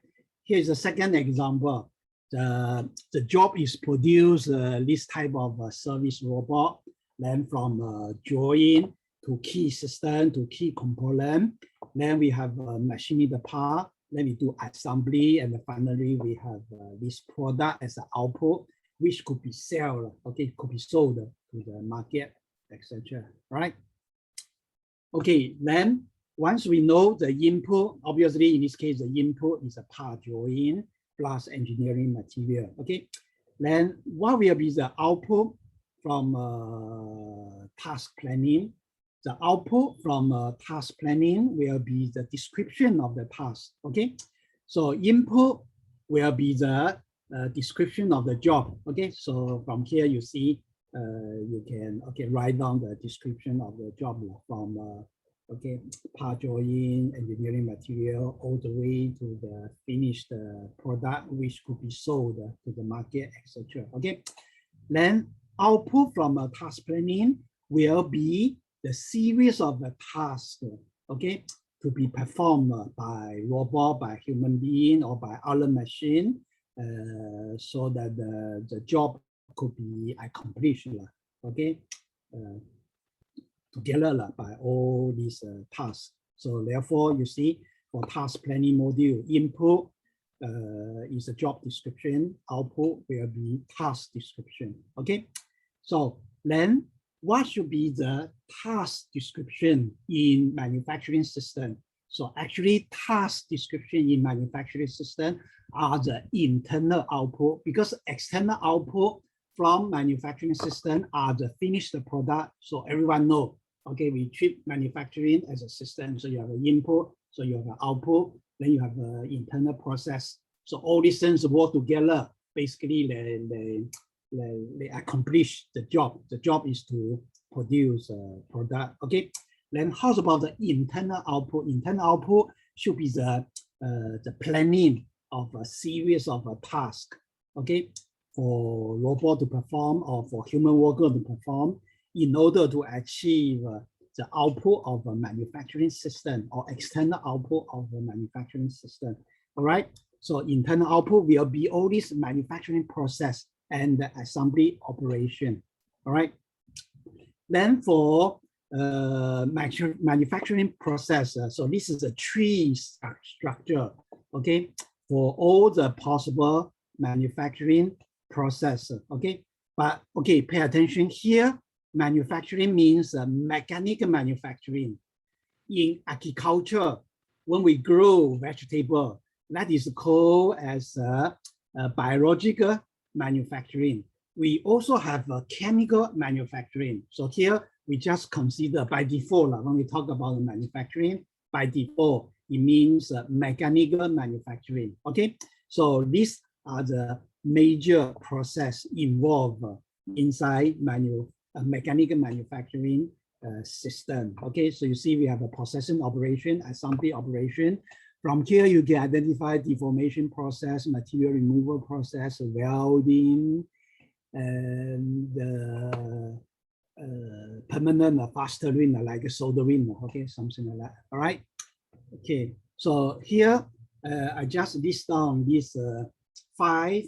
Here's a second example. The job is produce this type of service robot, then from drawing to key system to key component. Then we have machining the part, then we do assembly, and finally we have this product as an output, which could be sold, okay, could be sold to the market, etc. Right? Okay, then once we know the input, obviously in this case the input is a part drawing plus engineering material. Okay, then what will be the output from task planning? The output from task planning will be the description of the task. Okay, so input will be the description of the job. Okay, so from here you see you can write down the description of the job from part drawing, engineering material, all the way to the finished product, which could be sold to the market, etc. Okay, then output from task planning will be the series of the tasks, okay, to be performed by robot, by human being, or by other machine, so that the job could be accomplished, okay, together by all these tasks. So therefore, you see, for task planning module, input is a job description, output will be task description, okay? So then, what should be the task description in manufacturing system? So actually, task description in manufacturing system are the internal output, because external output from manufacturing system are the finished product. So everyone knows, okay, we treat manufacturing as a system. So you have an input, so you have an output, then you have an internal process. So all these things work together. Basically, they accomplish the job. The job is to produce a product. Okay. Then how about the internal output? Internal output should be the planning of a series of tasks. Okay, for robot to perform or for human worker to perform in order to achieve the output of a manufacturing system or external output of a manufacturing system. All right. So internal output will be all this manufacturing process and the assembly operation. All right. Then for manufacturing process, so this is a tree structure, okay, for all the possible manufacturing process, okay. But okay, pay attention here. Manufacturing means mechanical manufacturing. In agriculture, when we grow vegetable, that is called as biological manufacturing. We also have chemical manufacturing. So here we just consider by default, when we talk about manufacturing, by default, it means mechanical manufacturing. Okay, so these are the major process involved inside mechanical manufacturing system. Okay, so you see we have a processing operation, assembly operation. From here, you can identify deformation process, material removal process, welding, and permanent fastering, like soldering, okay, something like that. All right. Okay. So here, I just list down these 5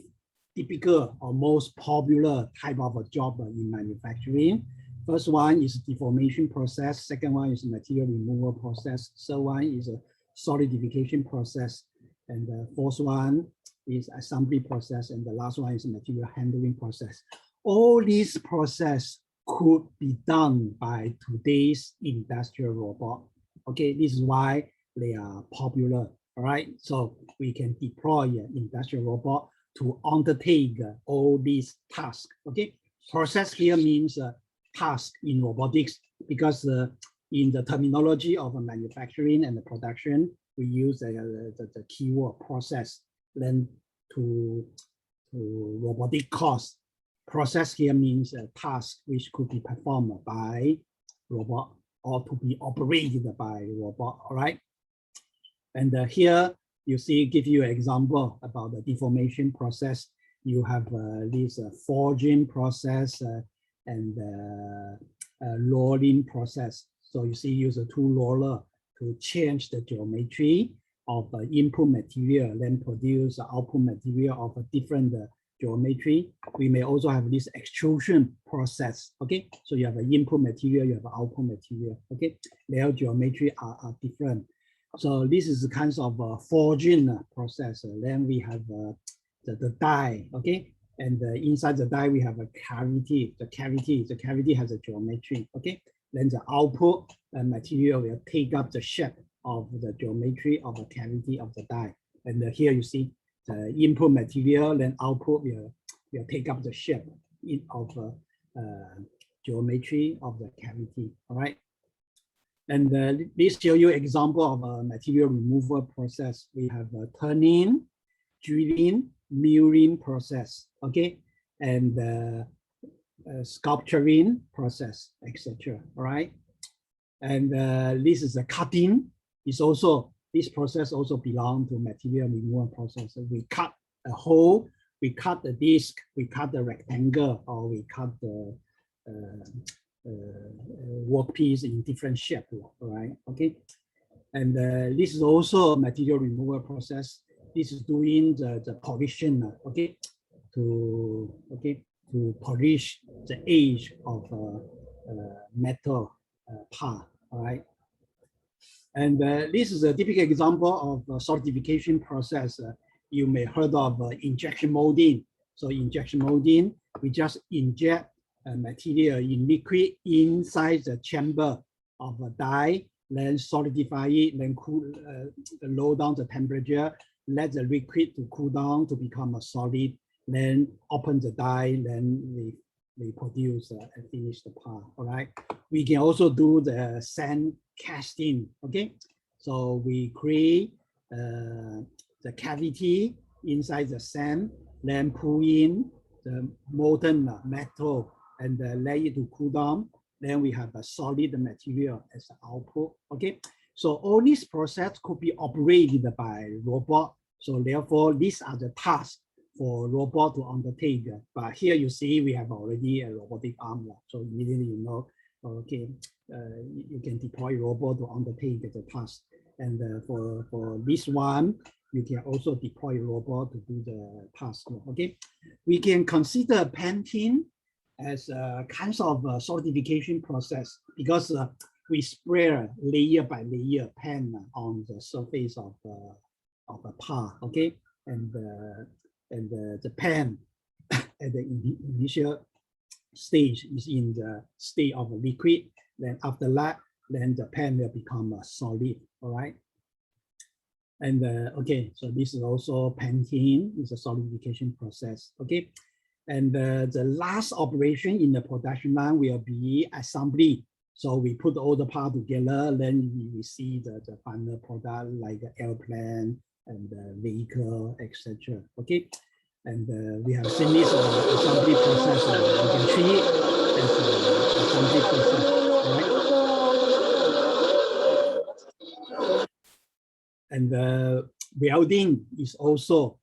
typical or most popular type of a job in manufacturing. First one is deformation process. Second one is material removal process. Third one is a solidification process. And the fourth one is assembly process. And the last one is material handling process. All these process could be done by today's industrial robot. Okay, this is why they are popular. All right, so we can deploy an industrial robot to undertake all these tasks. Okay, process here means task in robotics, because in the terminology of manufacturing and the production, we use the keyword process. Then to robotic cost, process here means a task which could be performed by robot or to be operated by robot. All right, and here you see, give you an example about the deformation process. You have this forging process and rolling process. So you see, use a tool roller to change the geometry of input material, then produce output material of a different geometry. We may also have this extrusion process. Okay, so you have an input material, you have an output material. Okay, their geometry are different. So this is the kinds of forging process. Then we have the die. Okay, and inside the die we have a cavity. The cavity has a geometry. Okay, then the output material will take up the shape of the geometry of the cavity of the die. And here you see the input material, then output will take up the shape of geometry of the cavity. All right. And this show you example of a material removal process. We have a turning, drilling, milling process. Okay, and sculpturing process, etc. All right. And this is a cutting. It's also, this process also belongs to material removal process. So we cut a hole, we cut the disc, we cut the rectangle, or we cut the workpiece in different shape, right? Okay, and this is also a material removal process. This is doing the polishing, okay, to polish the edge of metal part, all right? And this is a typical example of solidification process. You may heard of injection molding. So injection molding, we just inject material in liquid inside the chamber of a die, then solidify it, then cool, low down the temperature, let the liquid to cool down to become a solid, then open the die, then we produce and finish the part. All right. We can also do the sand casting. Okay. So we create the cavity inside the sand, then pull in the molten metal and let it to cool down. Then we have a solid material as the output. Okay. So all this process could be operated by robot. So therefore, these are the tasks for robot to undertake. But here you see we have already a robotic arm. So immediately you know, okay, you can deploy robot to undertake the task. And for this one, you can also deploy robot to do the task. Okay, we can consider painting as a kind of solidification process because we spread layer by layer paint on the surface of a part. Okay, and the pen at the initial stage is in the state of a liquid. Then after that, then the pen will become a solid. All right. And okay, so this is also painting. It's a solidification process. Okay. And the last operation in the production line will be assembly. So we put all the parts together, then we see the final product like the airplane and the vehicle, etc. Okay, and we have seen this assembly process. You can treat it as an assembly process, right? And welding is also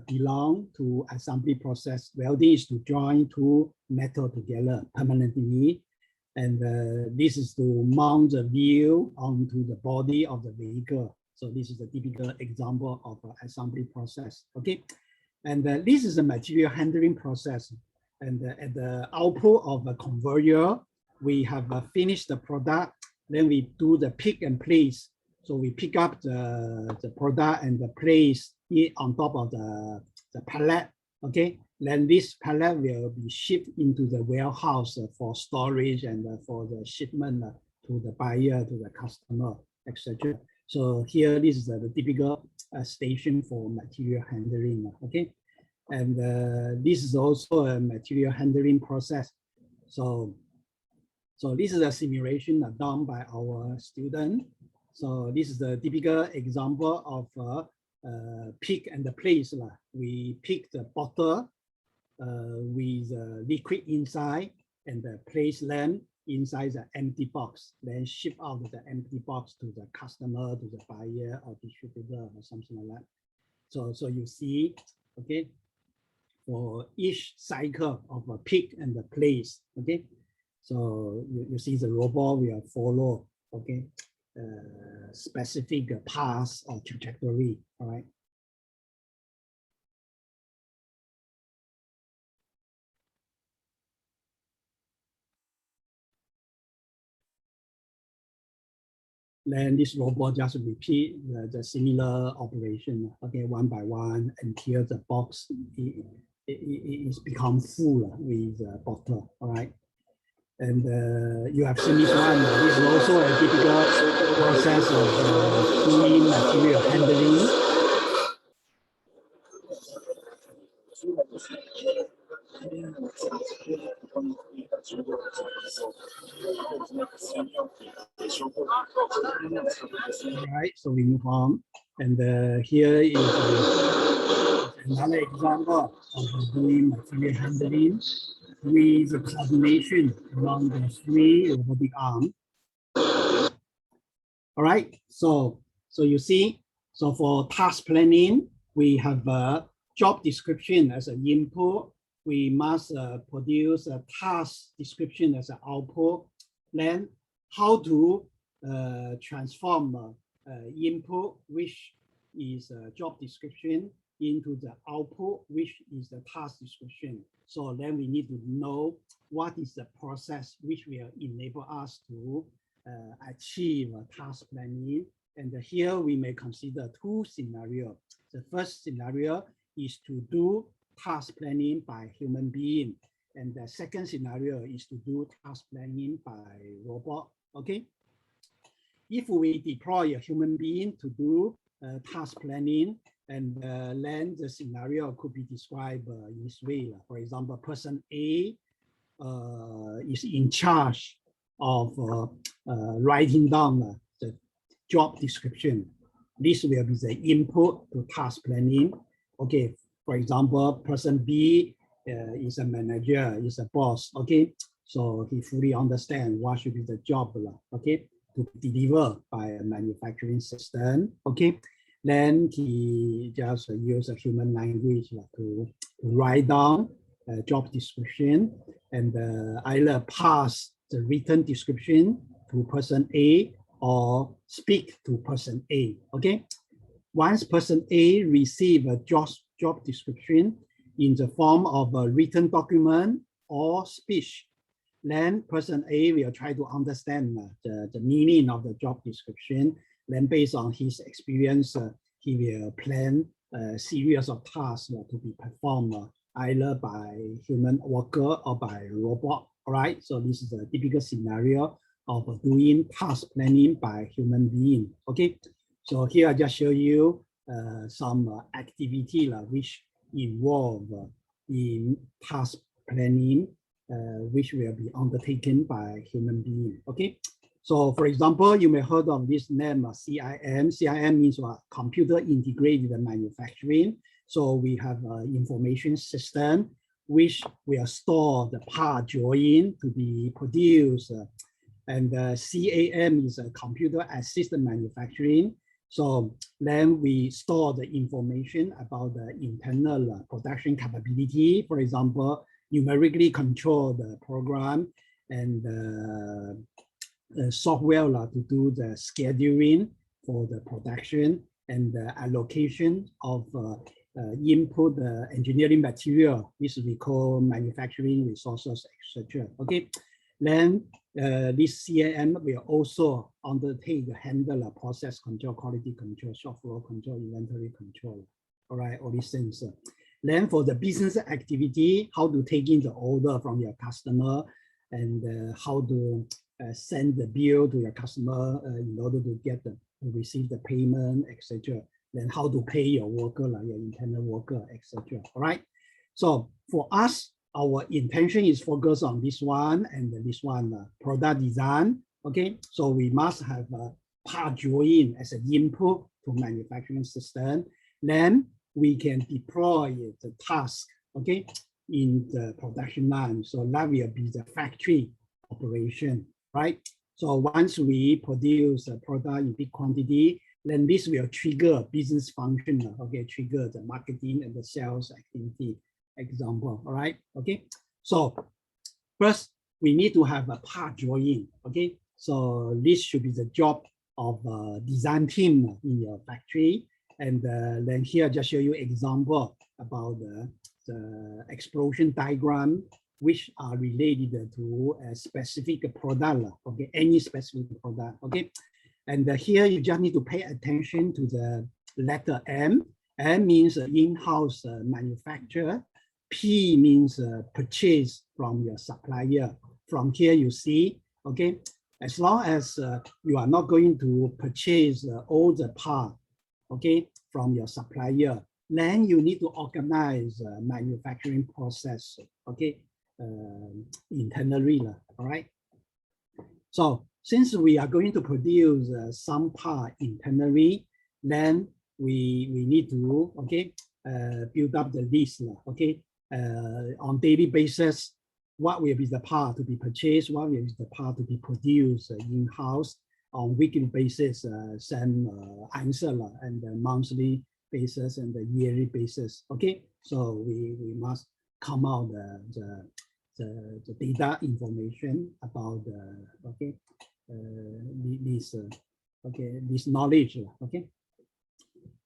belong to assembly process. Welding is to join two metal together permanently. And this is to mount the wheel onto the body of the vehicle. So this is a typical example of an assembly process. Okay, and this is a material handling process. And at the output of a conveyor, we have finished the product. Then we do the pick and place. So we pick up the product and place it on top of the pallet. Okay, then this pallet will be shipped into the warehouse for storage and for the shipment to the buyer, to the customer, etc. So here, this is the typical station for material handling. Okay, and this is also a material handling process. So this is a simulation done by our student. So this is the typical example of pick and the place. We pick the bottle with liquid inside and place them inside the empty box, then ship out the empty box to the customer, to the buyer or distributor or something like that. So you see, okay, for each cycle of a pick and the place, okay, So you see the robot will follow, okay, specific path or trajectory, all right? Then this robot just repeat the similar operation, okay, one by one until the box is become full with bottle, all right? And you have seen this one. This is also a typical process of doing material handling. All right, so we move on. And here is another example of doing material handling with the coordination among the three robotic arms. All right, so you see, so for task planning, we have a job description as an input. We must produce a task description as an output. Then how to transform input, which is a job description, into the output, which is the task description. So then we need to know what is the process which will enable us to achieve task planning. And here we may consider two scenarios. The first scenario is to do task planning by human being. And the second scenario is to do task planning by robot, okay? If we deploy a human being to do task planning, and then the scenario could be described in this way. For example, person A is in charge of writing down the job description. This will be the input to task planning. Okay, for example, person B is a manager, is a boss, okay? So he fully understands what should be the job, okay, to deliver by a manufacturing system, okay? Then he just use a human language to write down a job description and either pass the written description to person A or speak to person A, okay? Once person A receive a job description in the form of a written document or speech, then person A will try to understand the meaning of the job description. Then based on his experience, he will plan a series of tasks to be performed either by human worker or by robot, all right? So this is a typical scenario of doing task planning by human being, okay? So here I just show you some activity which involve in task planning, which will be undertaken by human being, okay? So for example, you may heard of this name CIM. CIM means computer integrated manufacturing. So we have an information system which will store the part join to be produced. And CAM is a computer assisted manufacturing. So then we store the information about the internal production capability. For example, numerically control the program and software to do the scheduling for the production and the allocation of input engineering material. This we call manufacturing resources, etc. Okay, then this CAM will also undertake the handle process control, quality control, shop floor control, inventory control. All right, all these things. Then for the business activity, how to take in the order from your customer and how to send the bill to your customer in order to get to receive the payment, etc. Then how to pay your worker, like your internal worker, etc. All right. So for us, our intention is focused on this one and this one, product design. Okay. So we must have a part join as an input to manufacturing system. Then we can deploy the task, okay, in the production line. So that will be the factory operation, right? So once we produce a product in big quantity, then this will trigger business function, okay, trigger the marketing and the sales activity example, all right, okay? So first, we need to have a part drawing. Okay, so this should be the job of design team in your factory. And then here just show you example about the explosion diagram, which are related to a specific product. Okay, any specific product. Okay, and here you just need to pay attention to the letter M. M means in-house manufacturer. P means purchase from your supplier. From here you see, okay, as long as you are not going to purchase all the part, okay, from your supplier, then you need to organize manufacturing process, okay, internally, all right? So since we are going to produce some part internally, then we need to, okay, build up the list, okay, on daily basis, what will be the part to be purchased, what will be the part to be produced in-house. On weekly basis, same answer, and the monthly basis and the yearly basis. Okay, so we must come out the data information about this knowledge. Okay,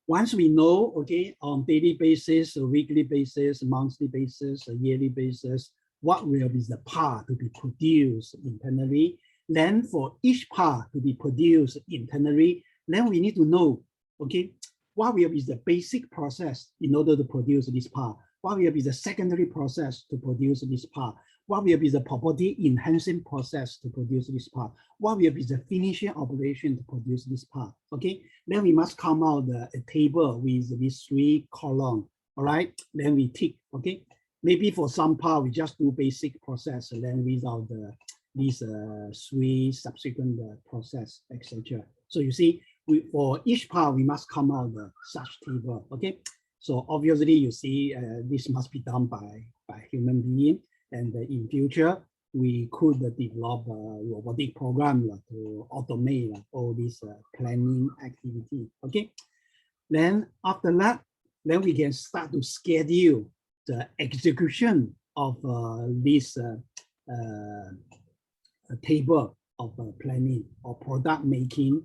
once we know, okay, on daily basis, weekly basis, monthly basis, yearly basis, what will be the part to be produced internally. Then for each part to be produced internally, then we need to know, okay, what will be the basic process in order to produce this part? What will be the secondary process to produce this part? What will be the property enhancing process to produce this part? What will be the finishing operation to produce this part? Okay, then we must come out a table with these 3 columns. All right, then we tick. Okay, maybe for some part we just do basic process, and then without these 3 subsequent process, etc. So you see, for each part we must come out such table. Okay, so obviously you see this must be done by human being, and in future we could develop a robotic program to automate all this planning activity. Okay, then after that, then we can start to schedule the execution of this table of planning or product making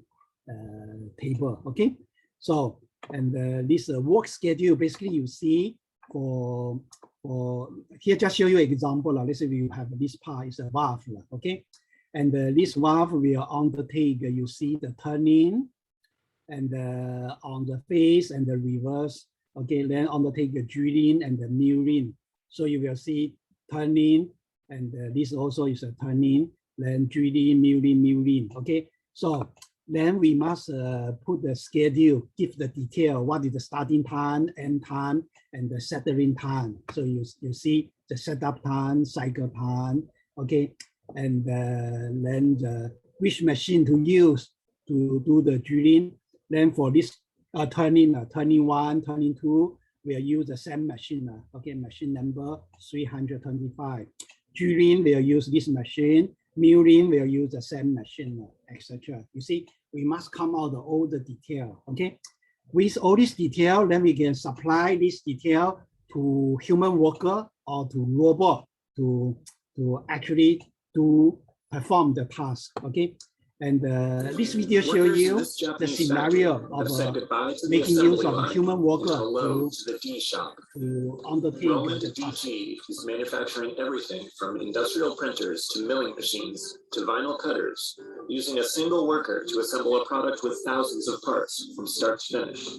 table. Okay, so and this work schedule, basically you see for here, just show you an example. Let's say we have this part is a valve. Okay, and this valve will undertake, you see the turning and on the face and the reverse. Okay, then undertake the drilling and the milling. So you will see turning, and this also is a turning, then drilling, milling. Okay, so then we must put the schedule, give the detail, what is the starting time, end time, and the settling time. So you see the setup time, cycle time, okay, and then which machine to use to do the drilling. Then for this turning 1, turning 2, we'll use the same machine, okay, machine number 325. Drilling, we'll use this machine. Milling, we'll use the same machine, etc. You see, we must come out all the detail, okay? With all this detail, then we can supply this detail to human worker or to robot to actually perform the task, okay? And this video shows you the scenario of making use of a human worker to undertake the task. DT is manufacturing everything from industrial printers to milling machines to vinyl cutters, using a single worker to assemble a product with thousands of parts from start to finish.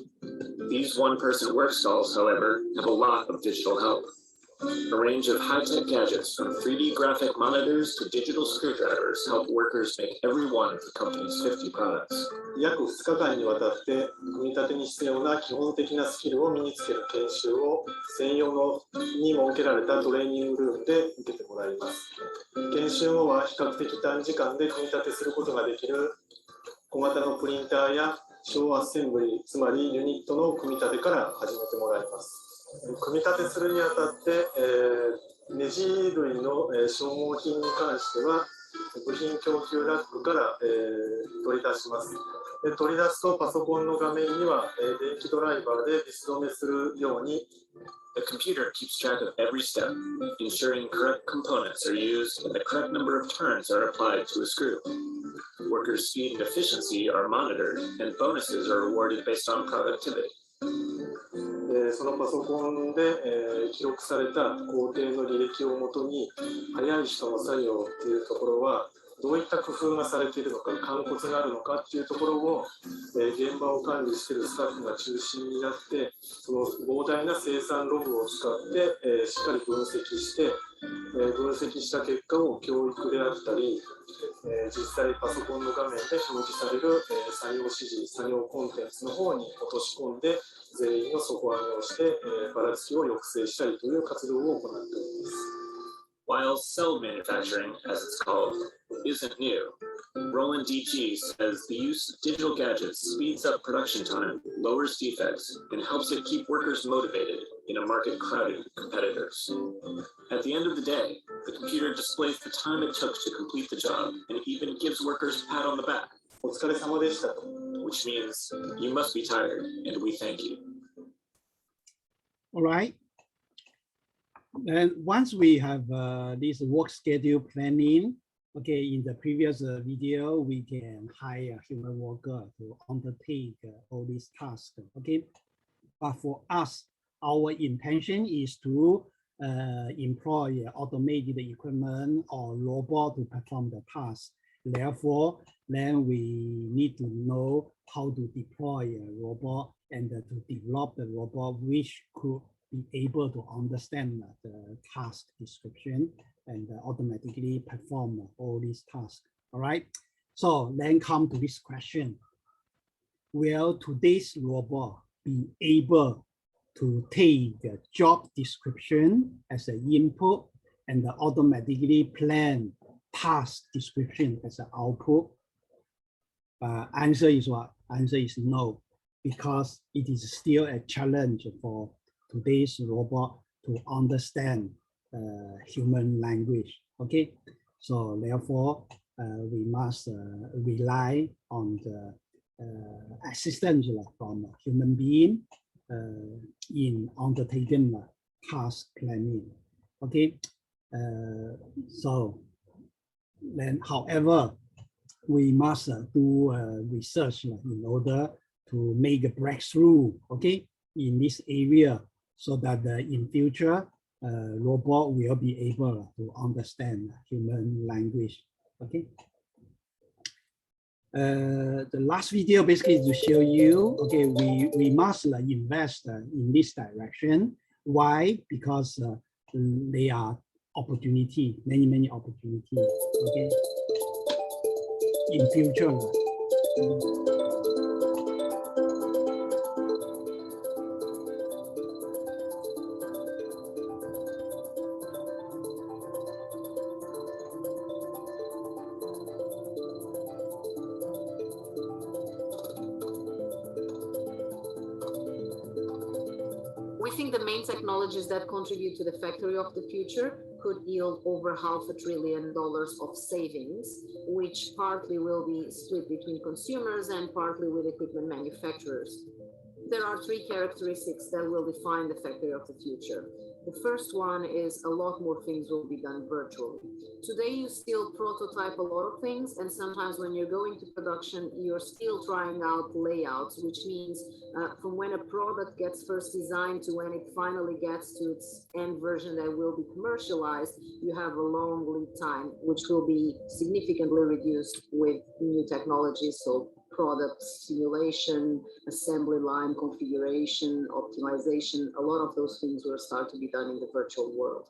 These one-person work stalls, however, have a lot of digital help. A range of high-tech gadgets from 3D graphic monitors to digital screwdrivers help workers make every one of the company's 50 products. 約2日間にわたって組み立てに必要な基本的なスキルを身につける研修を専用に設けられたトレーニングルームで受けてもらいます。研修後は比較的短時間で組み立てすることができる小型のプリンターや小アッセンブリー、つまりユニットの組み立てから始めてもらいます。組み立てするにあたって、ネジ類の消耗品に関しては部品供給ラックから、取り出します。で取り出すとパソコンの画面には、電気ドライバーでビス止めするように The computer keeps track of every step, ensuring correct components are used and the correct number of turns are applied to a screw. Workers' speed and efficiency are monitored, and bonuses are awarded based on productivity. そのパソコンで、記録された工程の履歴をもとに早い人の作業っていうところはどういった工夫がされているのか、肝骨があるのかっていうところを、現場を管理しているスタッフが中心になって、その膨大な生産ログを使って、しっかり分析して、分析した結果を教育であったり、実際パソコンの画面で表示される、作業指示、作業コンテンツの方に落とし込んで、全員の底上げをして、ばらつきを抑制したりという活動を行っております。While cell manufacturing, as it's called, isn't new, Roland DG says the use of digital gadgets speeds up production time, lowers defects, and helps it keep workers motivated in a market crowded with competitors. At the end of the day, the computer displays the time it took to complete the job and even gives workers a pat on the back, お疲れ様でしたと。 which means you must be tired, and we thank you. All right. And once we have this work schedule planning, okay, in the previous video, we can hire a human worker to undertake all these tasks, okay? But for us, our intention is to employ automated equipment or robot to perform the task. Therefore, then we need to know how to deploy a robot and to develop the robot which could be able to understand the task description and automatically perform all these tasks. All right. So then come to this question. Will today's robot be able to take the job description as an input and automatically plan task description as an output? Answer is what? Answer is no, because it is still a challenge for today's robot to understand human language. Okay, so therefore we must rely on the assistance from a human being in undertaking task planning. Okay, so then, however, we must do research in order to make a breakthrough, okay, in this area, so that in future, robot will be able to understand human language, okay. The last video basically is to show you, okay, we must invest in this direction. Why? Because there are opportunity, many opportunities, okay, in future. We think the main technologies that contribute to the factory of the future could yield over $500 billion of savings, which partly will be split between consumers and partly with equipment manufacturers. There are three characteristics that will define the factory of the future. The first one is a lot more things will be done virtually. Today, you still prototype a lot of things, and sometimes when you're going to production, you're still trying out layouts, which means from when a product gets first designed to when it finally gets to its end version that will be commercialized, you have a long lead time, which will be significantly reduced with new technologies. So product simulation, assembly line configuration, optimization, a lot of those things will start to be done in the virtual world.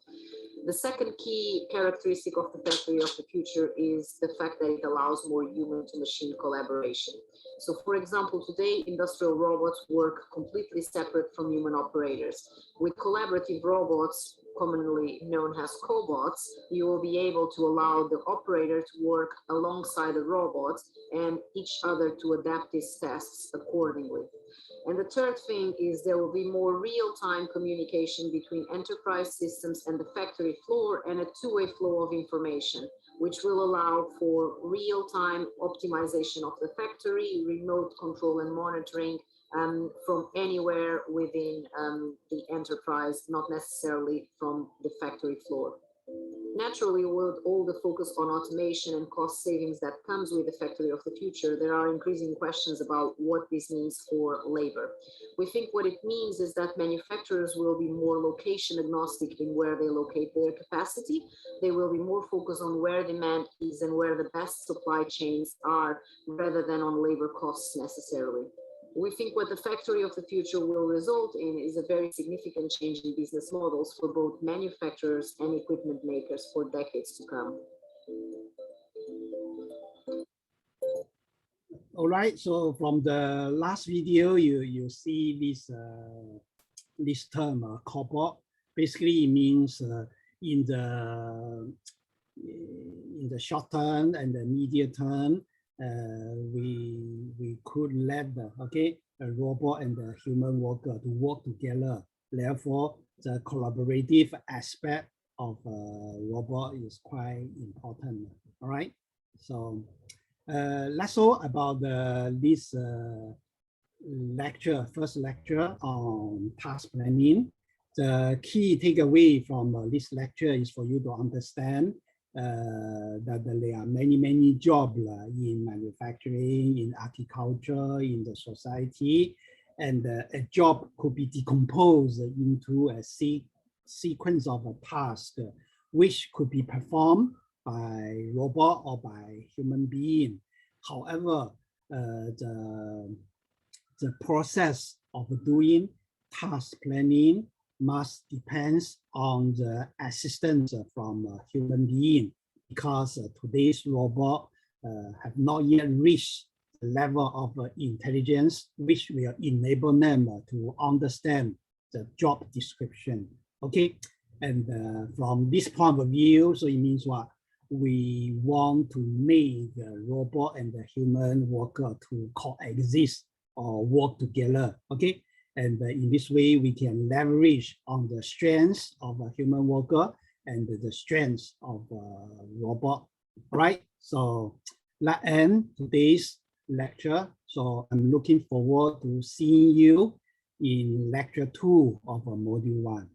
The second key characteristic of the factory of the future is the fact that it allows more human to machine collaboration. So for example, today industrial robots work completely separate from human operators. With collaborative robots, commonly known as cobots, you will be able to allow the operator to work alongside the robot and each other to adapt these tasks accordingly. And the third thing is there will be more real-time communication between enterprise systems and the factory floor and a two-way flow of information. which will allow for real-time optimization of the factory, remote control and monitoring from anywhere within the enterprise, not necessarily from the factory floor. Naturally, with all the focus on automation and cost savings that comes with the factory of the future, there are increasing questions about what this means for labor. We think what it means is that manufacturers will be more location agnostic in where they locate their capacity. They will be more focused on where demand is and where the best supply chains are, rather than on labor costs necessarily. We think what the factory of the future will result in is a very significant change in business models for both manufacturers and equipment makers for decades to come. All right, so from the last video, you see this term, cobot. Basically, it means in the short term and the medium term, we could let a robot and the human worker to work together. Therefore, the collaborative aspect of robot is quite important. All right, so let's talk about this first lecture on task planning. The key takeaway from this lecture is for you to understand that there are many jobs in manufacturing, in agriculture, in the society, and a job could be decomposed into a sequence of a task which could be performed by robot or by human being. However, the process of doing task planning must depend on the assistance from a human being, because today's robot have not yet reached the level of intelligence which will enable them to understand the job description. Okay, and from this point of view, so it means what? We want to make the robot and the human worker to coexist or work together. Okay. And in this way, we can leverage on the strengths of a human worker and the strengths of a robot, right? So that ends today's lecture. So I'm looking forward to seeing you in lecture 2 of module 1.